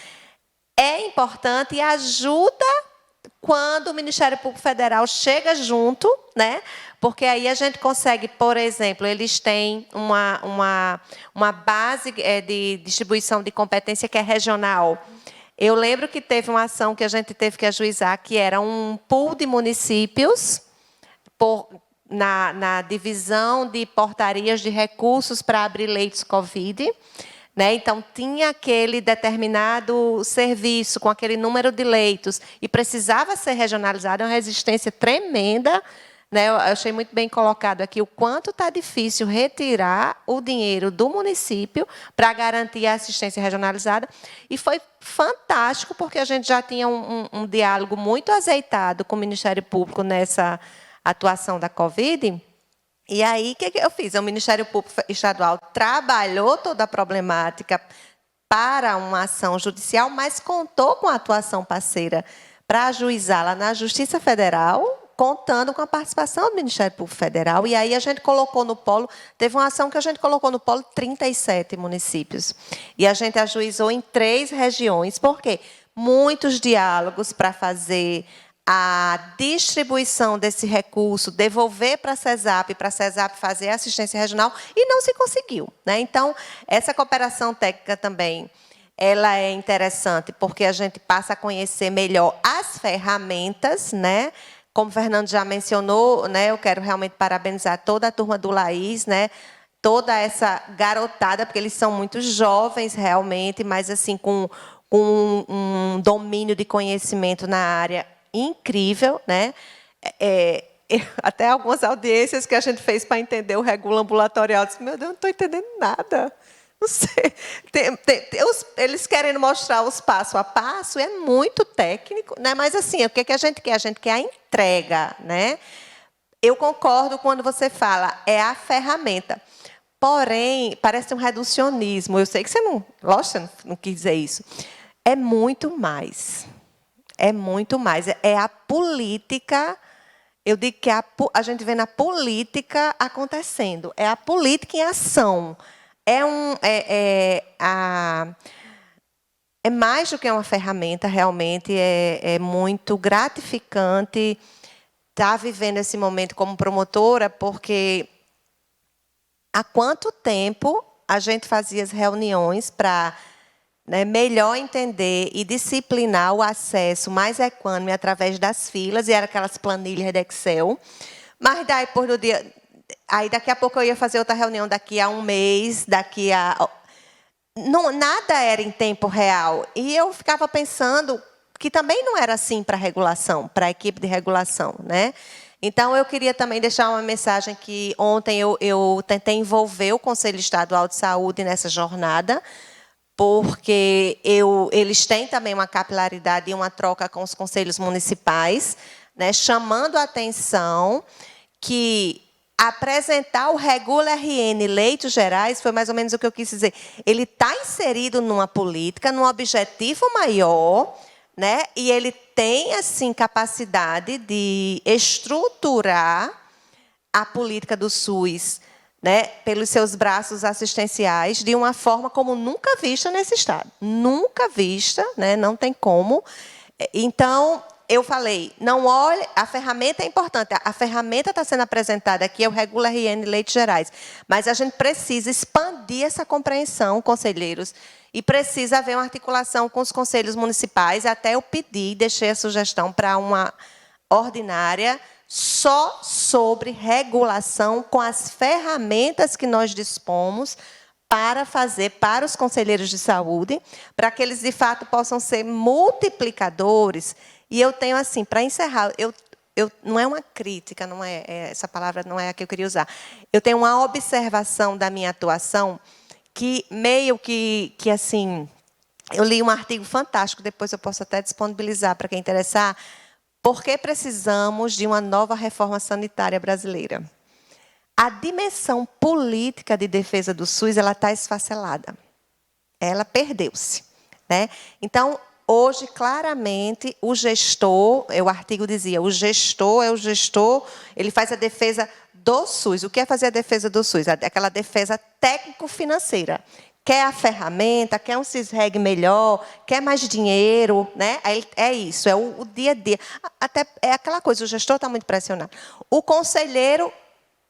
é importante e ajuda quando o Ministério Público Federal chega junto, né? Porque aí a gente consegue, por exemplo, eles têm uma base de distribuição de competência que é regional. Eu lembro que teve uma ação que a gente teve que ajuizar, que era um pool de municípios na divisão de portarias de recursos para abrir leitos Covid. Né? Então, tinha aquele determinado serviço com aquele número de leitos e precisava ser regionalizado, é uma resistência tremenda. Né? Eu achei muito bem colocado aqui o quanto está difícil retirar o dinheiro do município para garantir a assistência regionalizada. E foi fantástico, porque a gente já tinha um diálogo muito azeitado com o Ministério Público nessa atuação da Covid. E aí, o que eu fiz? O Ministério Público Estadual trabalhou toda a problemática para uma ação judicial, mas contou com a atuação parceira para ajuizá-la na Justiça Federal, contando com a participação do Ministério Público Federal. E aí a gente colocou no polo, teve uma ação que a gente colocou no polo 37 municípios. E a gente ajuizou em 3 regiões. Por quê? Muitos diálogos para fazer a distribuição desse recurso, devolver para a CESAP fazer a assistência regional, e não se conseguiu. Né? Então, essa cooperação técnica também ela é interessante, porque a gente passa a conhecer melhor as ferramentas, né? Como o Fernando já mencionou, né? Eu quero realmente parabenizar toda a turma do Laís, né? Toda essa garotada, porque eles são muito jovens realmente, mas assim com um domínio de conhecimento na área incrível, né? Até algumas audiências que a gente fez para entender o regula ambulatorial, eu disse, meu Deus, não estou entendendo nada. Não sei. Eles querendo mostrar os passo a passo, é muito técnico, né? Mas assim, o que a gente quer? A gente quer a entrega, né? Eu concordo quando você fala, é a ferramenta. Porém, parece um reducionismo. Eu sei que você não, lógico, você não quis dizer isso. É muito mais. É muito mais. É a política. Eu digo que a gente vê na política acontecendo. É a política em ação. É mais do que uma ferramenta, realmente. É muito gratificante estar vivendo esse momento como promotora, porque há quanto tempo a gente fazia as reuniões para melhor entender e disciplinar o acesso mais equânime através das filas, e eram aquelas planilhas de Excel. Mas daí, aí daqui a pouco eu ia fazer outra reunião daqui a um mês, nada era em tempo real. E eu ficava pensando que também não era assim para a regulação, para a equipe de regulação, né? Então, eu queria também deixar uma mensagem que ontem eu tentei envolver o Conselho Estadual de Saúde nessa jornada, porque eles têm também uma capilaridade e uma troca com os conselhos municipais, né, chamando a atenção que apresentar o Regula RN Leitos Gerais, foi mais ou menos o que eu quis dizer, ele está inserido numa política, num objetivo maior, né, e ele tem, assim, capacidade de estruturar a política do SUS, né, pelos seus braços assistenciais, de uma forma como nunca vista nesse Estado. Nunca vista, né, não tem como. Então, eu falei, não olhe, a ferramenta é importante, a ferramenta está sendo apresentada aqui, é o Regula RN Leitos Gerais, mas a gente precisa expandir essa compreensão, conselheiros, e precisa haver uma articulação com os conselhos municipais, até eu pedi, deixei a sugestão para uma ordinária, só sobre regulação com as ferramentas que nós dispomos para fazer para os conselheiros de saúde, para que eles, de fato, possam ser multiplicadores. E eu tenho, assim, para encerrar, eu não é uma crítica, não é, essa palavra não é a que eu queria usar. Eu tenho uma observação da minha atuação que meio que assim, eu li um artigo fantástico, depois eu posso até disponibilizar para quem interessar, por que precisamos de uma nova reforma sanitária brasileira. A dimensão política de defesa do SUS, ela está esfacelada. Ela perdeu-se, né? Então, hoje, claramente, o gestor, o artigo dizia, o gestor, ele faz a defesa do SUS. O que é fazer a defesa do SUS? Aquela defesa técnico-financeira. Quer a ferramenta, quer um CISREG melhor, quer mais dinheiro, né? É isso, é o dia a dia. Até é aquela coisa, o gestor está muito pressionado. O conselheiro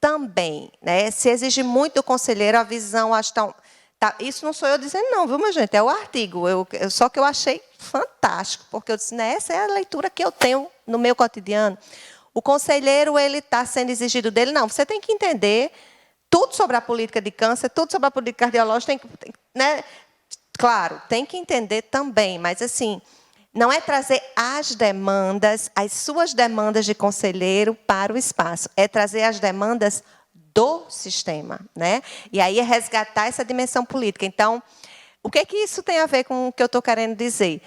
também, né? Se exige muito do conselheiro, a visão, acho que isso não sou eu dizendo, não, viu, minha gente? É o artigo. Só que eu achei fantástico, porque eu disse, né, essa é a leitura que eu tenho no meu cotidiano. O conselheiro, ele está sendo exigido dele, não, você tem que entender tudo sobre a política de câncer, tudo sobre a política cardiológica, né? Claro, tem que entender também, mas assim, não é trazer as demandas, as suas demandas de conselheiro para o espaço, é trazer as demandas do sistema, né? E aí é resgatar essa dimensão política. Então, o que isso tem a ver com o que eu estou querendo dizer?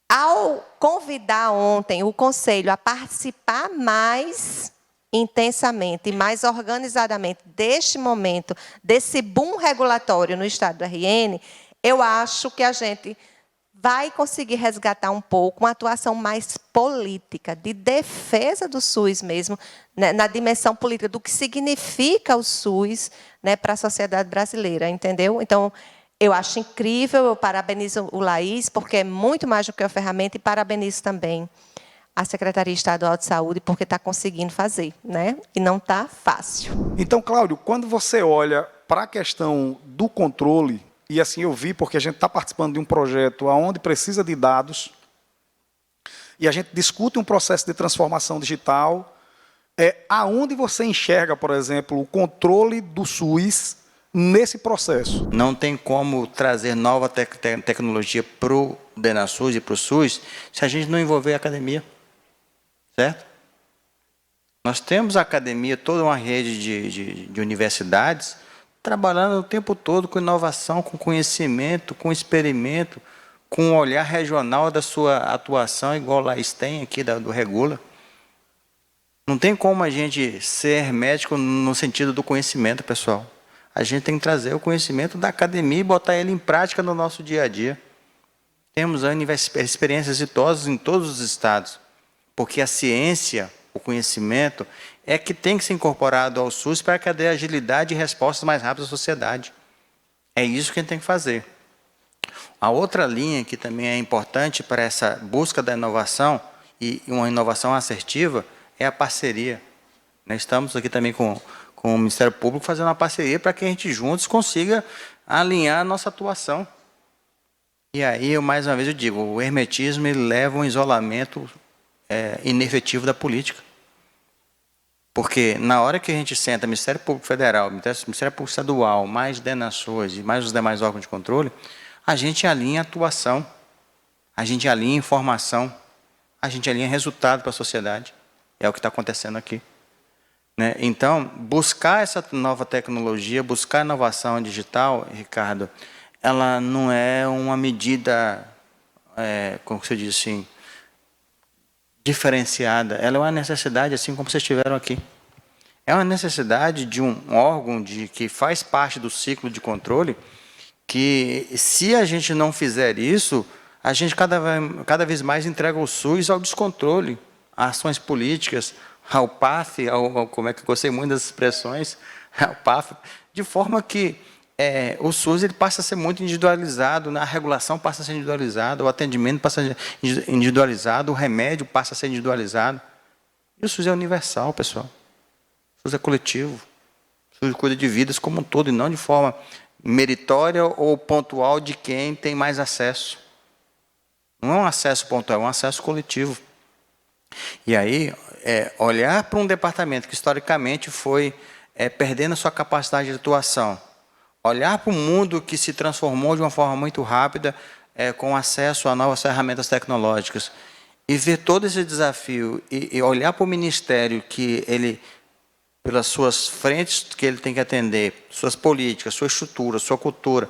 Ao convidar ontem o Conselho a participar mais intensamente e mais organizadamente deste momento, desse boom regulatório no estado do RN, eu acho que a gente vai conseguir resgatar um pouco uma atuação mais política, de defesa do SUS mesmo, né, na dimensão política, do que significa o SUS, né, para a sociedade brasileira, entendeu? Então, eu acho incrível, eu parabenizo o Laís, porque é muito mais do que uma ferramenta, e parabenizo também a Secretaria Estadual de Saúde, porque está conseguindo fazer, né? E não está fácil. Então, Cláudio, quando você olha para a questão do controle, e assim eu vi, porque a gente está participando de um projeto onde precisa de dados, e a gente discute um processo de transformação digital, aonde você enxerga, por exemplo, o controle do SUS nesse processo? Não tem como trazer nova tecnologia para o DenaSUS e para o SUS se a gente não envolver a academia. Certo? Nós temos a academia, toda uma rede de universidades, trabalhando o tempo todo com inovação, com conhecimento, com experimento, com um olhar regional da sua atuação, igual lá tem aqui do Regula. Não tem como a gente ser médico no sentido do conhecimento, pessoal. A gente tem que trazer o conhecimento da academia e botar ele em prática no nosso dia a dia. Temos experiências exitosas em todos os estados, porque a ciência, o conhecimento, é que tem que ser incorporado ao SUS para que dê agilidade e respostas mais rápidas à sociedade. É isso que a gente tem que fazer. A outra linha que também é importante para essa busca da inovação, e uma inovação assertiva, é a parceria. Nós estamos aqui também com o Ministério Público fazendo uma parceria para que a gente juntos consiga alinhar a nossa atuação. E aí, mais uma vez eu digo, o hermetismo ele leva a um isolamento inefetivo da política. Porque na hora que a gente senta Ministério Público Federal, Ministério Público Estadual, mais DenaSUS e mais os demais órgãos de controle, a gente alinha atuação, a gente alinha informação, a gente alinha resultado para a sociedade. É o que está acontecendo aqui. Né? Então, buscar essa nova tecnologia, buscar inovação digital, Ricardo, ela não é uma medida, como você diz assim, diferenciada. Ela é uma necessidade, assim como vocês tiveram aqui. É uma necessidade de um órgão que faz parte do ciclo de controle, que se a gente não fizer isso, a gente cada vez mais entrega o SUS ao descontrole, a ações políticas, ao PAF, como é que eu gostei muito das expressões, ao PAF, de forma que o SUS ele passa a ser muito individualizado, a regulação passa a ser individualizada, o atendimento passa a ser individualizado, o remédio passa a ser individualizado. E o SUS é universal, pessoal. O SUS é coletivo. O SUS cuida de vidas como um todo, e não de forma meritória ou pontual de quem tem mais acesso. Não é um acesso pontual, é um acesso coletivo. E aí, olhar para um departamento que historicamente foi perdendo a sua capacidade de atuação, olhar para um mundo que se transformou de uma forma muito rápida, com acesso a novas ferramentas tecnológicas, e ver todo esse desafio e olhar para o Ministério que ele, pelas suas frentes que ele tem que atender, suas políticas, sua estrutura, sua cultura,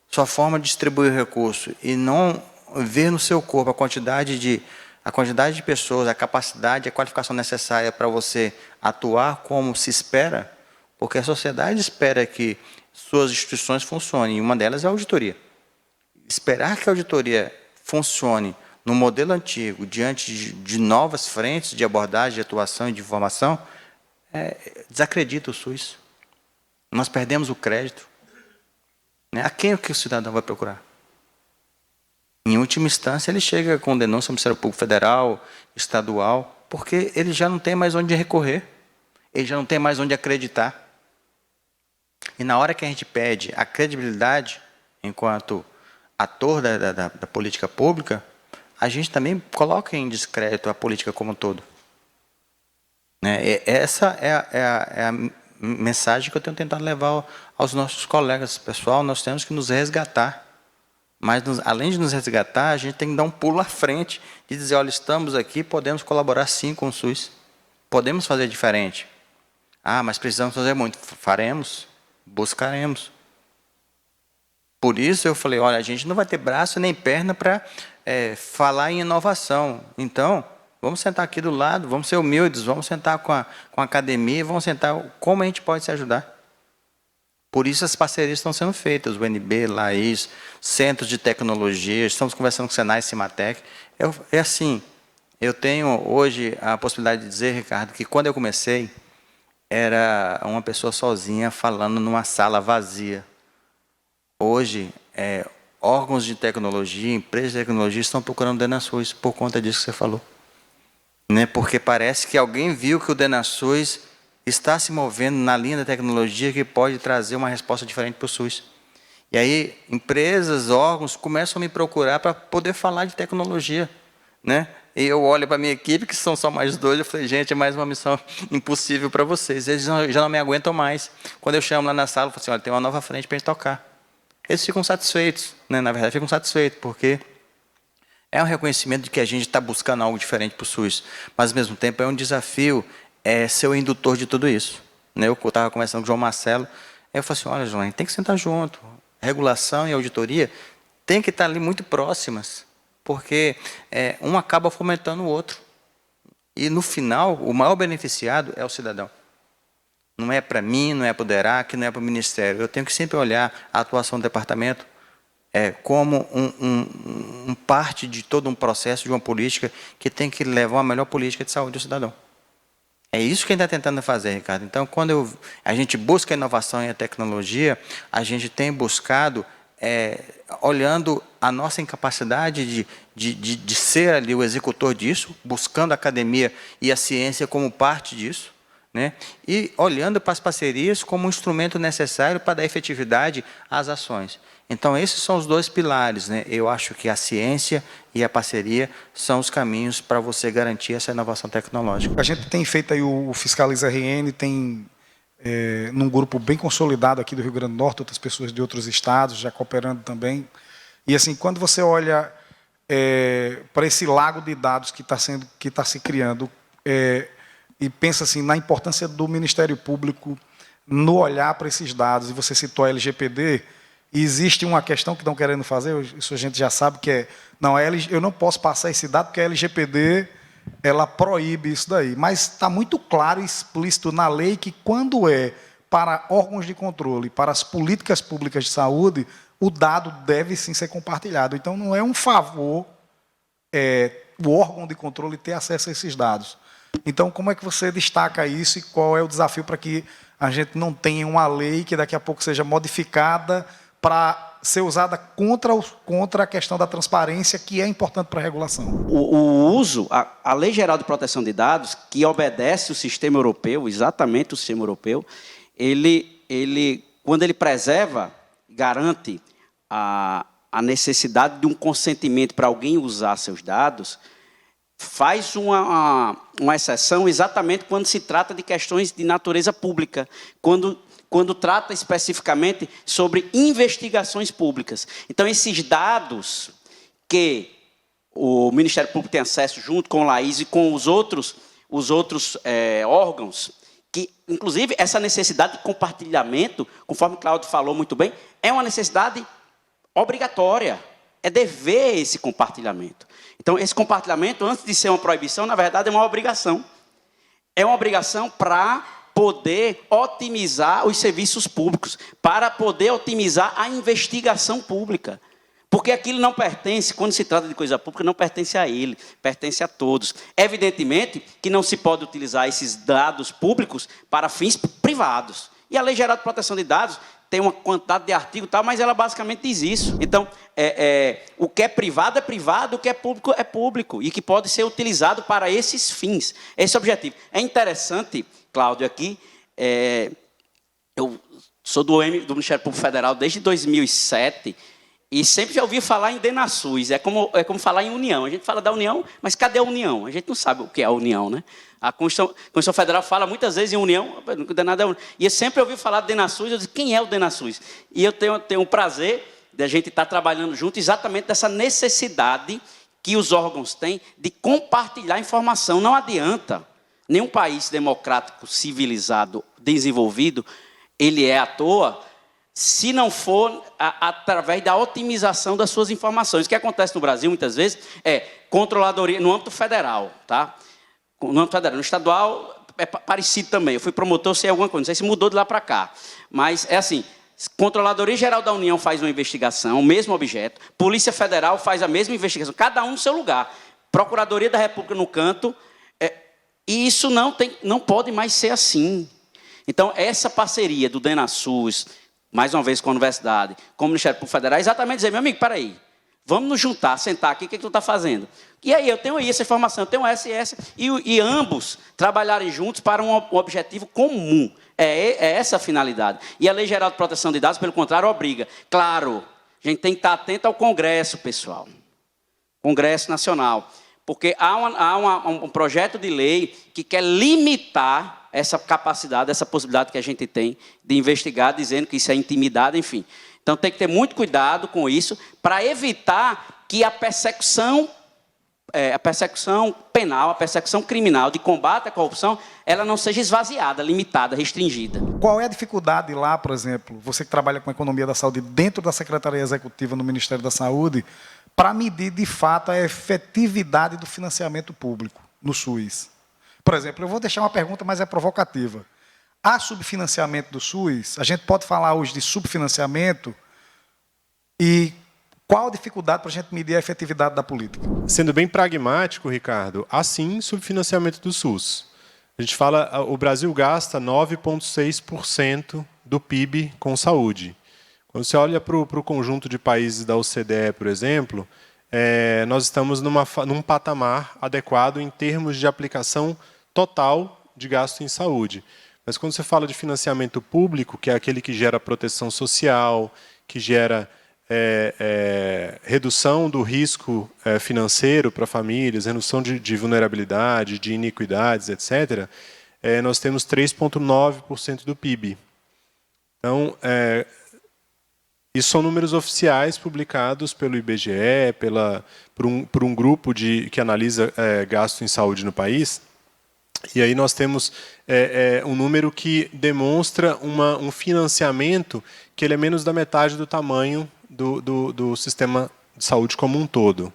sua forma de distribuir o recurso, e não ver no seu corpo a quantidade de pessoas, a capacidade, a qualificação necessária para você atuar como se espera, porque a sociedade espera que suas instituições funcionem, e uma delas é a auditoria. Esperar que a auditoria funcione no modelo antigo, diante de novas frentes de abordagem, de atuação e de informação, desacredita o SUS. Nós perdemos o crédito. A quem o cidadão vai procurar? Em última instância, ele chega com denúncia ao Ministério Público Federal, estadual, porque ele já não tem mais onde recorrer, ele já não tem mais onde acreditar. E na hora que a gente pede a credibilidade, enquanto ator da política pública, a gente também coloca em descrédito a política como um todo. Essa é a mensagem que eu tenho tentado levar aos nossos colegas. Pessoal, nós temos que nos resgatar. Mas, além de nos resgatar, a gente tem que dar um pulo à frente e dizer, olha, estamos aqui, podemos colaborar sim com o SUS. Podemos fazer diferente. Ah, mas precisamos fazer muito. Faremos, buscaremos. Por isso eu falei, olha, a gente não vai ter braço nem perna para falar em inovação. Então, vamos sentar aqui do lado, vamos ser humildes, vamos sentar com a academia, vamos sentar como a gente pode se ajudar. Por isso as parcerias estão sendo feitas, o UNB, LAIS, centros de tecnologia, estamos conversando com o Senai e Cimatec. É assim, eu tenho hoje a possibilidade de dizer, Ricardo, que quando eu comecei, era uma pessoa sozinha falando numa sala vazia. Hoje, órgãos de tecnologia, empresas de tecnologia estão procurando o DenaSUS por conta disso que você falou. Porque parece que alguém viu que o DenaSUS está se movendo na linha da tecnologia que pode trazer uma resposta diferente para o SUS. E aí, empresas, órgãos começam a me procurar para poder falar de tecnologia. E eu olho para a minha equipe, que são só mais 2, eu falei, gente, é mais uma missão impossível para vocês. Eles já não me aguentam mais. Quando eu chamo lá na sala, eu falo assim, olha, tem uma nova frente para a gente tocar. Eles ficam satisfeitos, na verdade, ficam satisfeitos, porque é um reconhecimento de que a gente está buscando algo diferente para o SUS, mas, ao mesmo tempo, é um desafio ser o indutor de tudo isso. Eu estava conversando com o João Marcelo, eu falei assim, olha, João, a gente tem que sentar junto. Regulação e auditoria tem que estar ali muito próximas, porque um acaba fomentando o outro. E, no final, o maior beneficiado é o cidadão. Não é para mim, não é para o DERAC, não é para o Ministério. Eu tenho que sempre olhar a atuação do departamento como parte de todo um processo, de uma política que tem que levar uma melhor política de saúde ao cidadão. É isso que a gente está tentando fazer, Ricardo. Então, quando a gente busca a inovação e a tecnologia, a gente tem buscado, olhando a nossa incapacidade de ser ali o executor disso, buscando a academia e a ciência como parte disso, e olhando para as parcerias como um instrumento necessário para dar efetividade às ações. Então, esses são os 2 pilares. Eu acho que a ciência e a parceria são os caminhos para você garantir essa inovação tecnológica. A gente tem feito aí o Fiscaliza RN, tem num grupo bem consolidado aqui do Rio Grande do Norte, outras pessoas de outros estados já cooperando também. E assim, quando você olha para esse lago de dados que está se criando, e pensa assim, na importância do Ministério Público no olhar para esses dados, e você citou a LGPD, e existe uma questão que estão querendo fazer, isso a gente já sabe, que eu não posso passar esse dado, porque a LGPD ela proíbe isso daí. Mas está muito claro e explícito na lei que, quando para órgãos de controle, para as políticas públicas de saúde, o dado deve sim ser compartilhado. Então, não é um favor o órgão de controle ter acesso a esses dados. Então, como é que você destaca isso e qual é o desafio para que a gente não tenha uma lei que daqui a pouco seja modificada para ser usada contra a questão da transparência, que é importante para a regulação? O uso, a Lei Geral de Proteção de Dados, que obedece o sistema europeu, exatamente o sistema europeu, quando ele preserva, garante a necessidade de um consentimento para alguém usar seus dados, faz uma exceção exatamente quando se trata de questões de natureza pública, quando trata especificamente sobre investigações públicas. Então, esses dados que o Ministério Público tem acesso, junto com o Laís e com os outros órgãos, que, inclusive, essa necessidade de compartilhamento, conforme o Cláudio falou muito bem, é uma necessidade obrigatória. É dever esse compartilhamento. Então, esse compartilhamento, antes de ser uma proibição, na verdade, é uma obrigação. É uma obrigação para poder otimizar os serviços públicos, para poder otimizar a investigação pública. Porque aquilo não pertence, quando se trata de coisa pública, não pertence a ele, pertence a todos. Evidentemente que não se pode utilizar esses dados públicos para fins privados. E a Lei Geral de Proteção de Dados tem uma quantidade de artigos e tal, mas ela basicamente diz isso. Então, o que é privado, o que é público, e que pode ser utilizado para esses fins, esse objetivo. É interessante, Cláudio, aqui, eu sou do Ministério Público Federal desde 2007, e sempre já ouvi falar em DENASUS, é como falar em união. A gente fala da união, mas cadê a união? A gente não sabe o que é a união, né? A Constituição Federal fala muitas vezes em união, não tem nada a união. E eu sempre ouvi falar de DENASUS, eu disse, quem é o DENASUS? E eu tenho o prazer de a gente estar trabalhando junto exatamente dessa necessidade que os órgãos têm de compartilhar informação. Não adianta. Nenhum país democrático, civilizado, desenvolvido, ele é à toa, se não for através da otimização das suas informações. O que acontece no Brasil, muitas vezes, é controladoria, no âmbito federal, tá? No âmbito federal. No estadual, é parecido também. Eu fui promotor, sei alguma coisa, não sei se mudou de lá para cá. Mas é assim, Controladoria Geral da União faz uma investigação, o mesmo objeto, Polícia Federal faz a mesma investigação, cada um no seu lugar. Procuradoria da República no canto, e isso não pode mais ser assim. Então, essa parceria do DENASUS, mais uma vez com a universidade, com o Ministério Público Federal, é exatamente dizer, meu amigo, peraí, vamos nos juntar, sentar aqui, o que tu está fazendo? E aí, eu tenho essa informação, eu tenho essa, e ambos trabalharem juntos para um objetivo comum. É essa a finalidade. E a Lei Geral de Proteção de Dados, pelo contrário, obriga. Claro, a gente tem que estar atento ao Congresso, pessoal. Congresso Nacional. Porque há um projeto de lei que quer limitar essa capacidade, essa possibilidade que a gente tem de investigar, dizendo que isso é intimidade, enfim. Então, tem que ter muito cuidado com isso para evitar que a persecução penal, a persecução criminal de combate à corrupção, ela não seja esvaziada, limitada, restringida. Qual é a dificuldade lá, por exemplo, você que trabalha com a economia da saúde dentro da Secretaria Executiva no Ministério da Saúde, para medir, de fato, a efetividade do financiamento público no SUS? Por exemplo, eu vou deixar uma pergunta, mas é provocativa. Há subfinanciamento do SUS? A gente pode falar hoje de subfinanciamento? E qual a dificuldade para a gente medir a efetividade da política? Sendo bem pragmático, Ricardo, há sim subfinanciamento do SUS. A gente fala, o Brasil gasta 9,6% do PIB com saúde. Quando você olha para o conjunto de países da OCDE, por exemplo, nós estamos num patamar adequado em termos de aplicação total de gasto em saúde. Mas quando você fala de financiamento público, que é aquele que gera proteção social, que gera redução do risco financeiro para famílias, redução de vulnerabilidade, de iniquidades, etc., nós temos 3,9% do PIB. Então, isso são números oficiais publicados pelo IBGE, por um grupo que analisa gasto em saúde no país. E aí nós temos um número que demonstra um financiamento que ele é menos da metade do tamanho do sistema de saúde como um todo.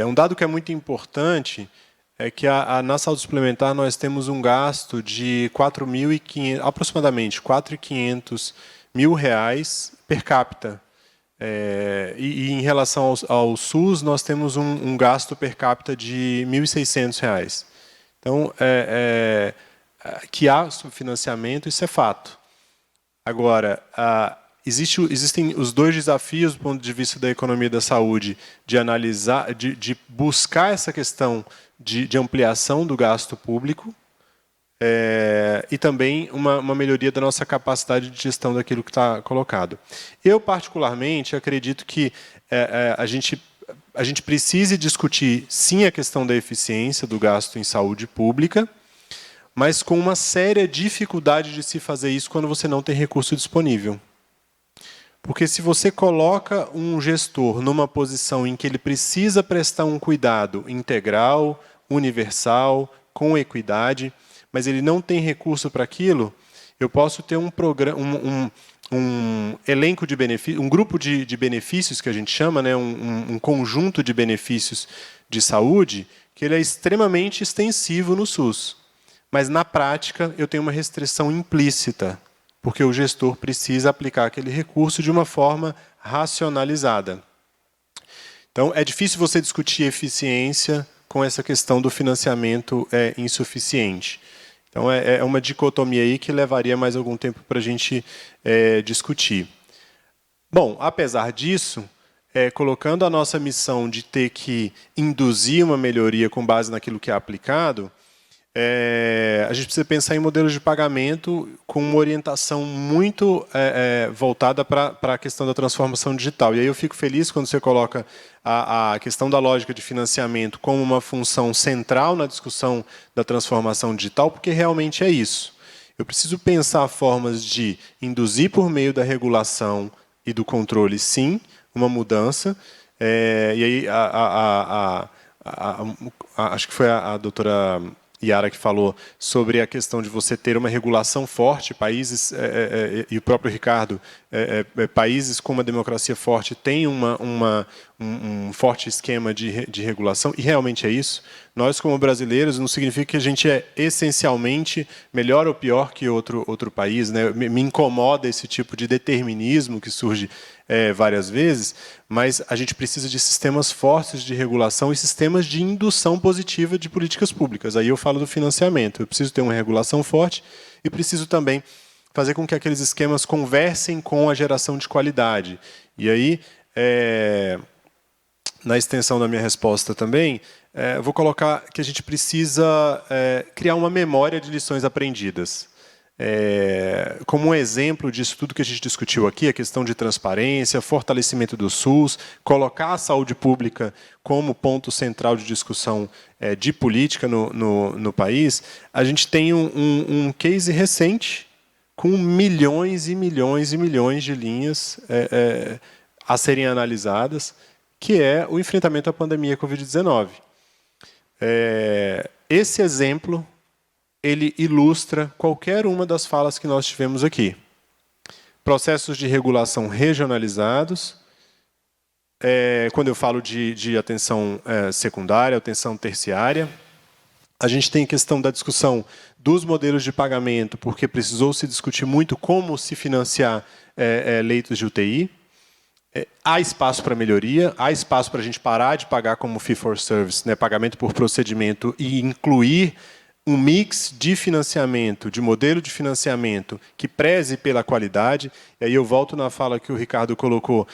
Um dado que é muito importante é que na saúde suplementar nós temos um gasto de aproximadamente R$4.500 mil per capita. E em relação ao SUS, nós temos um gasto per capita de R$1.600. Então, que há subfinanciamento, isso é fato. Agora, existem os dois desafios do ponto de vista da economia da saúde, de analisar, de buscar essa questão de ampliação do gasto público, e também uma melhoria da nossa capacidade de gestão daquilo que está colocado. Eu, particularmente, acredito que a gente precise discutir, sim, a questão da eficiência do gasto em saúde pública, mas com uma séria dificuldade de se fazer isso quando você não tem recurso disponível. Porque se você coloca um gestor numa posição em que ele precisa prestar um cuidado integral, universal, com equidade, mas ele não tem recurso para aquilo, eu posso ter um programa, um elenco de benefícios, um grupo de benefícios que a gente chama, né, um conjunto de benefícios de saúde, que ele é extremamente extensivo no SUS. Mas, na prática, eu tenho uma restrição implícita, porque o gestor precisa aplicar aquele recurso de uma forma racionalizada. Então, é difícil você discutir eficiência com essa questão do financiamento insuficiente. Então, é uma dicotomia aí que levaria mais algum tempo para a gente discutir. Bom, apesar disso, colocando a nossa missão de ter que induzir uma melhoria com base naquilo que é aplicado, a gente precisa pensar em modelos de pagamento com uma orientação muito voltada para a questão da transformação digital. E aí eu fico feliz quando você coloca a questão da lógica de financiamento como uma função central na discussão da transformação digital, porque realmente é isso. Eu preciso pensar formas de induzir por meio da regulação e do controle, sim, uma mudança. E aí, acho que foi a doutora Yara que falou sobre a questão de você ter uma regulação forte, países, e o próprio Ricardo, países com uma democracia forte têm um forte esquema de regulação, e realmente é isso. Nós, como brasileiros, não significa que a gente é essencialmente melhor ou pior que outro país, né? Me incomoda esse tipo de determinismo que surge várias vezes, mas a gente precisa de sistemas fortes de regulação e sistemas de indução positiva de políticas públicas. Aí eu falo do financiamento. Eu preciso ter uma regulação forte e preciso também fazer com que aqueles esquemas conversem com a geração de qualidade. E aí, na extensão da minha resposta também, vou colocar que a gente precisa criar uma memória de lições aprendidas. Como um exemplo disso tudo que a gente discutiu aqui, a questão de transparência, fortalecimento do SUS, colocar a saúde pública como ponto central de discussão de política no país, a gente tem um case recente com milhões e milhões e milhões de linhas a serem analisadas, que é o enfrentamento à pandemia Covid-19. Esse exemplo ele ilustra qualquer uma das falas que nós tivemos aqui. Processos de regulação regionalizados. Quando eu falo de atenção secundária, atenção terciária, a gente tem a questão da discussão dos modelos de pagamento, porque precisou se discutir muito como se financiar leitos de UTI. Há espaço para melhoria, há espaço para a gente parar de pagar como fee for service, né, pagamento por procedimento, e incluir um mix de financiamento, de modelo de financiamento que preze pela qualidade. E aí eu volto na fala que o Ricardo colocou.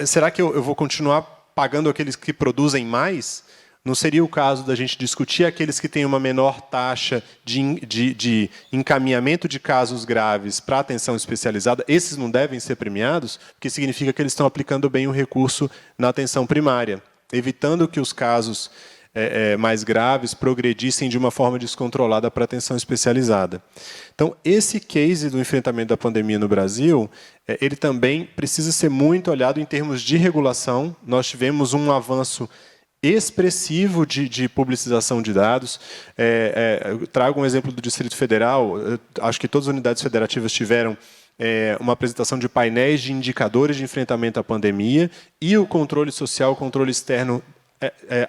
Será que eu vou continuar pagando aqueles que produzem mais? Não seria o caso da gente discutir aqueles que têm uma menor taxa de encaminhamento de casos graves para atenção especializada? Esses não devem ser premiados, porque significa que eles estão aplicando bem o recurso na atenção primária, evitando que os casos mais graves progredissem de uma forma descontrolada para atenção especializada. Então, esse case do enfrentamento da pandemia no Brasil, ele também precisa ser muito olhado em termos de regulação. Nós tivemos um avanço expressivo de publicização de dados. Eu trago um exemplo do Distrito Federal. Acho que todas as unidades federativas tiveram uma apresentação de painéis de indicadores de enfrentamento à pandemia e o controle social, o controle externo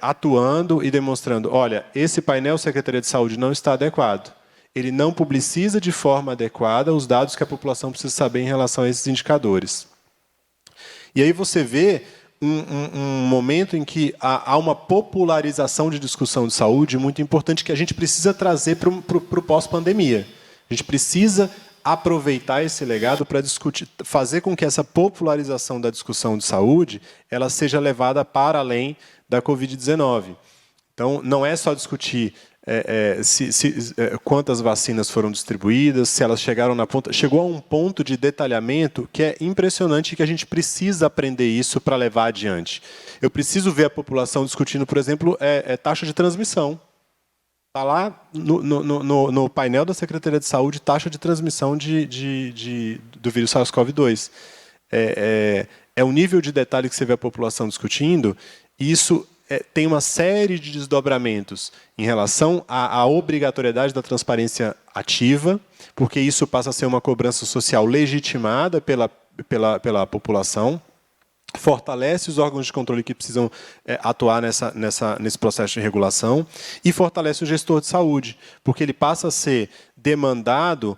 atuando e demonstrando, olha, esse painel Secretaria de Saúde não está adequado. Ele não publiciza de forma adequada os dados que a população precisa saber em relação a esses indicadores. E aí você vê um momento em que há uma popularização de discussão de saúde muito importante que a gente precisa trazer para o pós-pandemia. A gente precisa aproveitar esse legado para discutir, fazer com que essa popularização da discussão de saúde ela seja levada para além da Covid-19. Então, não é só discutir quantas vacinas foram distribuídas, se elas chegaram na ponta. Chegou a um ponto de detalhamento que é impressionante e que a gente precisa aprender isso para levar adiante. Eu preciso ver a população discutindo, por exemplo, taxa de transmissão. Está lá no painel da Secretaria de Saúde, taxa de transmissão do vírus SARS-CoV-2. É o nível de detalhe que você vê a população discutindo, e isso tem uma série de desdobramentos em relação à obrigatoriedade da transparência ativa, porque isso passa a ser uma cobrança social legitimada pela população, fortalece os órgãos de controle que precisam atuar nesse processo de regulação e fortalece o gestor de saúde, porque ele passa a ser demandado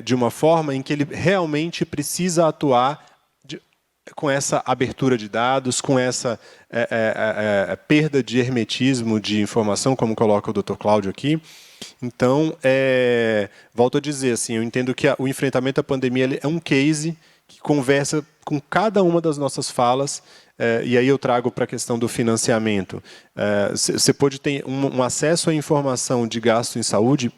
de uma forma em que ele realmente precisa atuar com essa abertura de dados, com essa perda de hermetismo de informação, como coloca o Dr. Cláudio aqui. Então, volto a dizer, assim, eu entendo que o enfrentamento à pandemia é um case que conversa com cada uma das nossas falas, e aí eu trago para a questão do financiamento. Você pode ter um acesso à informação de gasto em saúde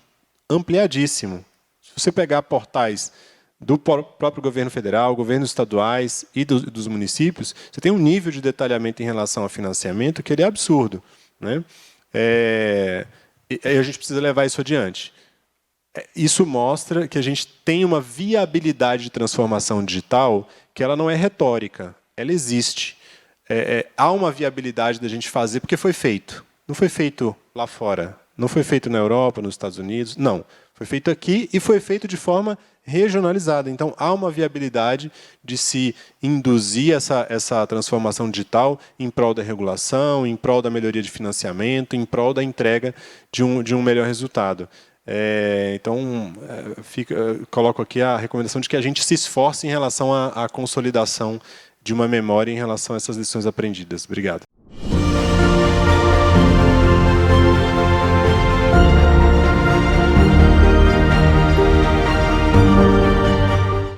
ampliadíssimo. Se você pegar portais do próprio governo federal, governos estaduais e dos municípios, você tem um nível de detalhamento em relação ao financiamento que ele é absurdo, né? E a gente precisa levar isso adiante. Isso mostra que a gente tem uma viabilidade de transformação digital que ela não é retórica, ela existe. Há uma viabilidade da gente fazer, porque foi feito. Não foi feito lá fora, não foi feito na Europa, nos Estados Unidos, não. Foi feito aqui e foi feito de forma regionalizada. Então, há uma viabilidade de se induzir essa transformação digital em prol da regulação, em prol da melhoria de financiamento, em prol da entrega de um melhor resultado. Então, coloco aqui a recomendação de que a gente se esforce em relação à consolidação de uma memória em relação a essas lições aprendidas. Obrigado.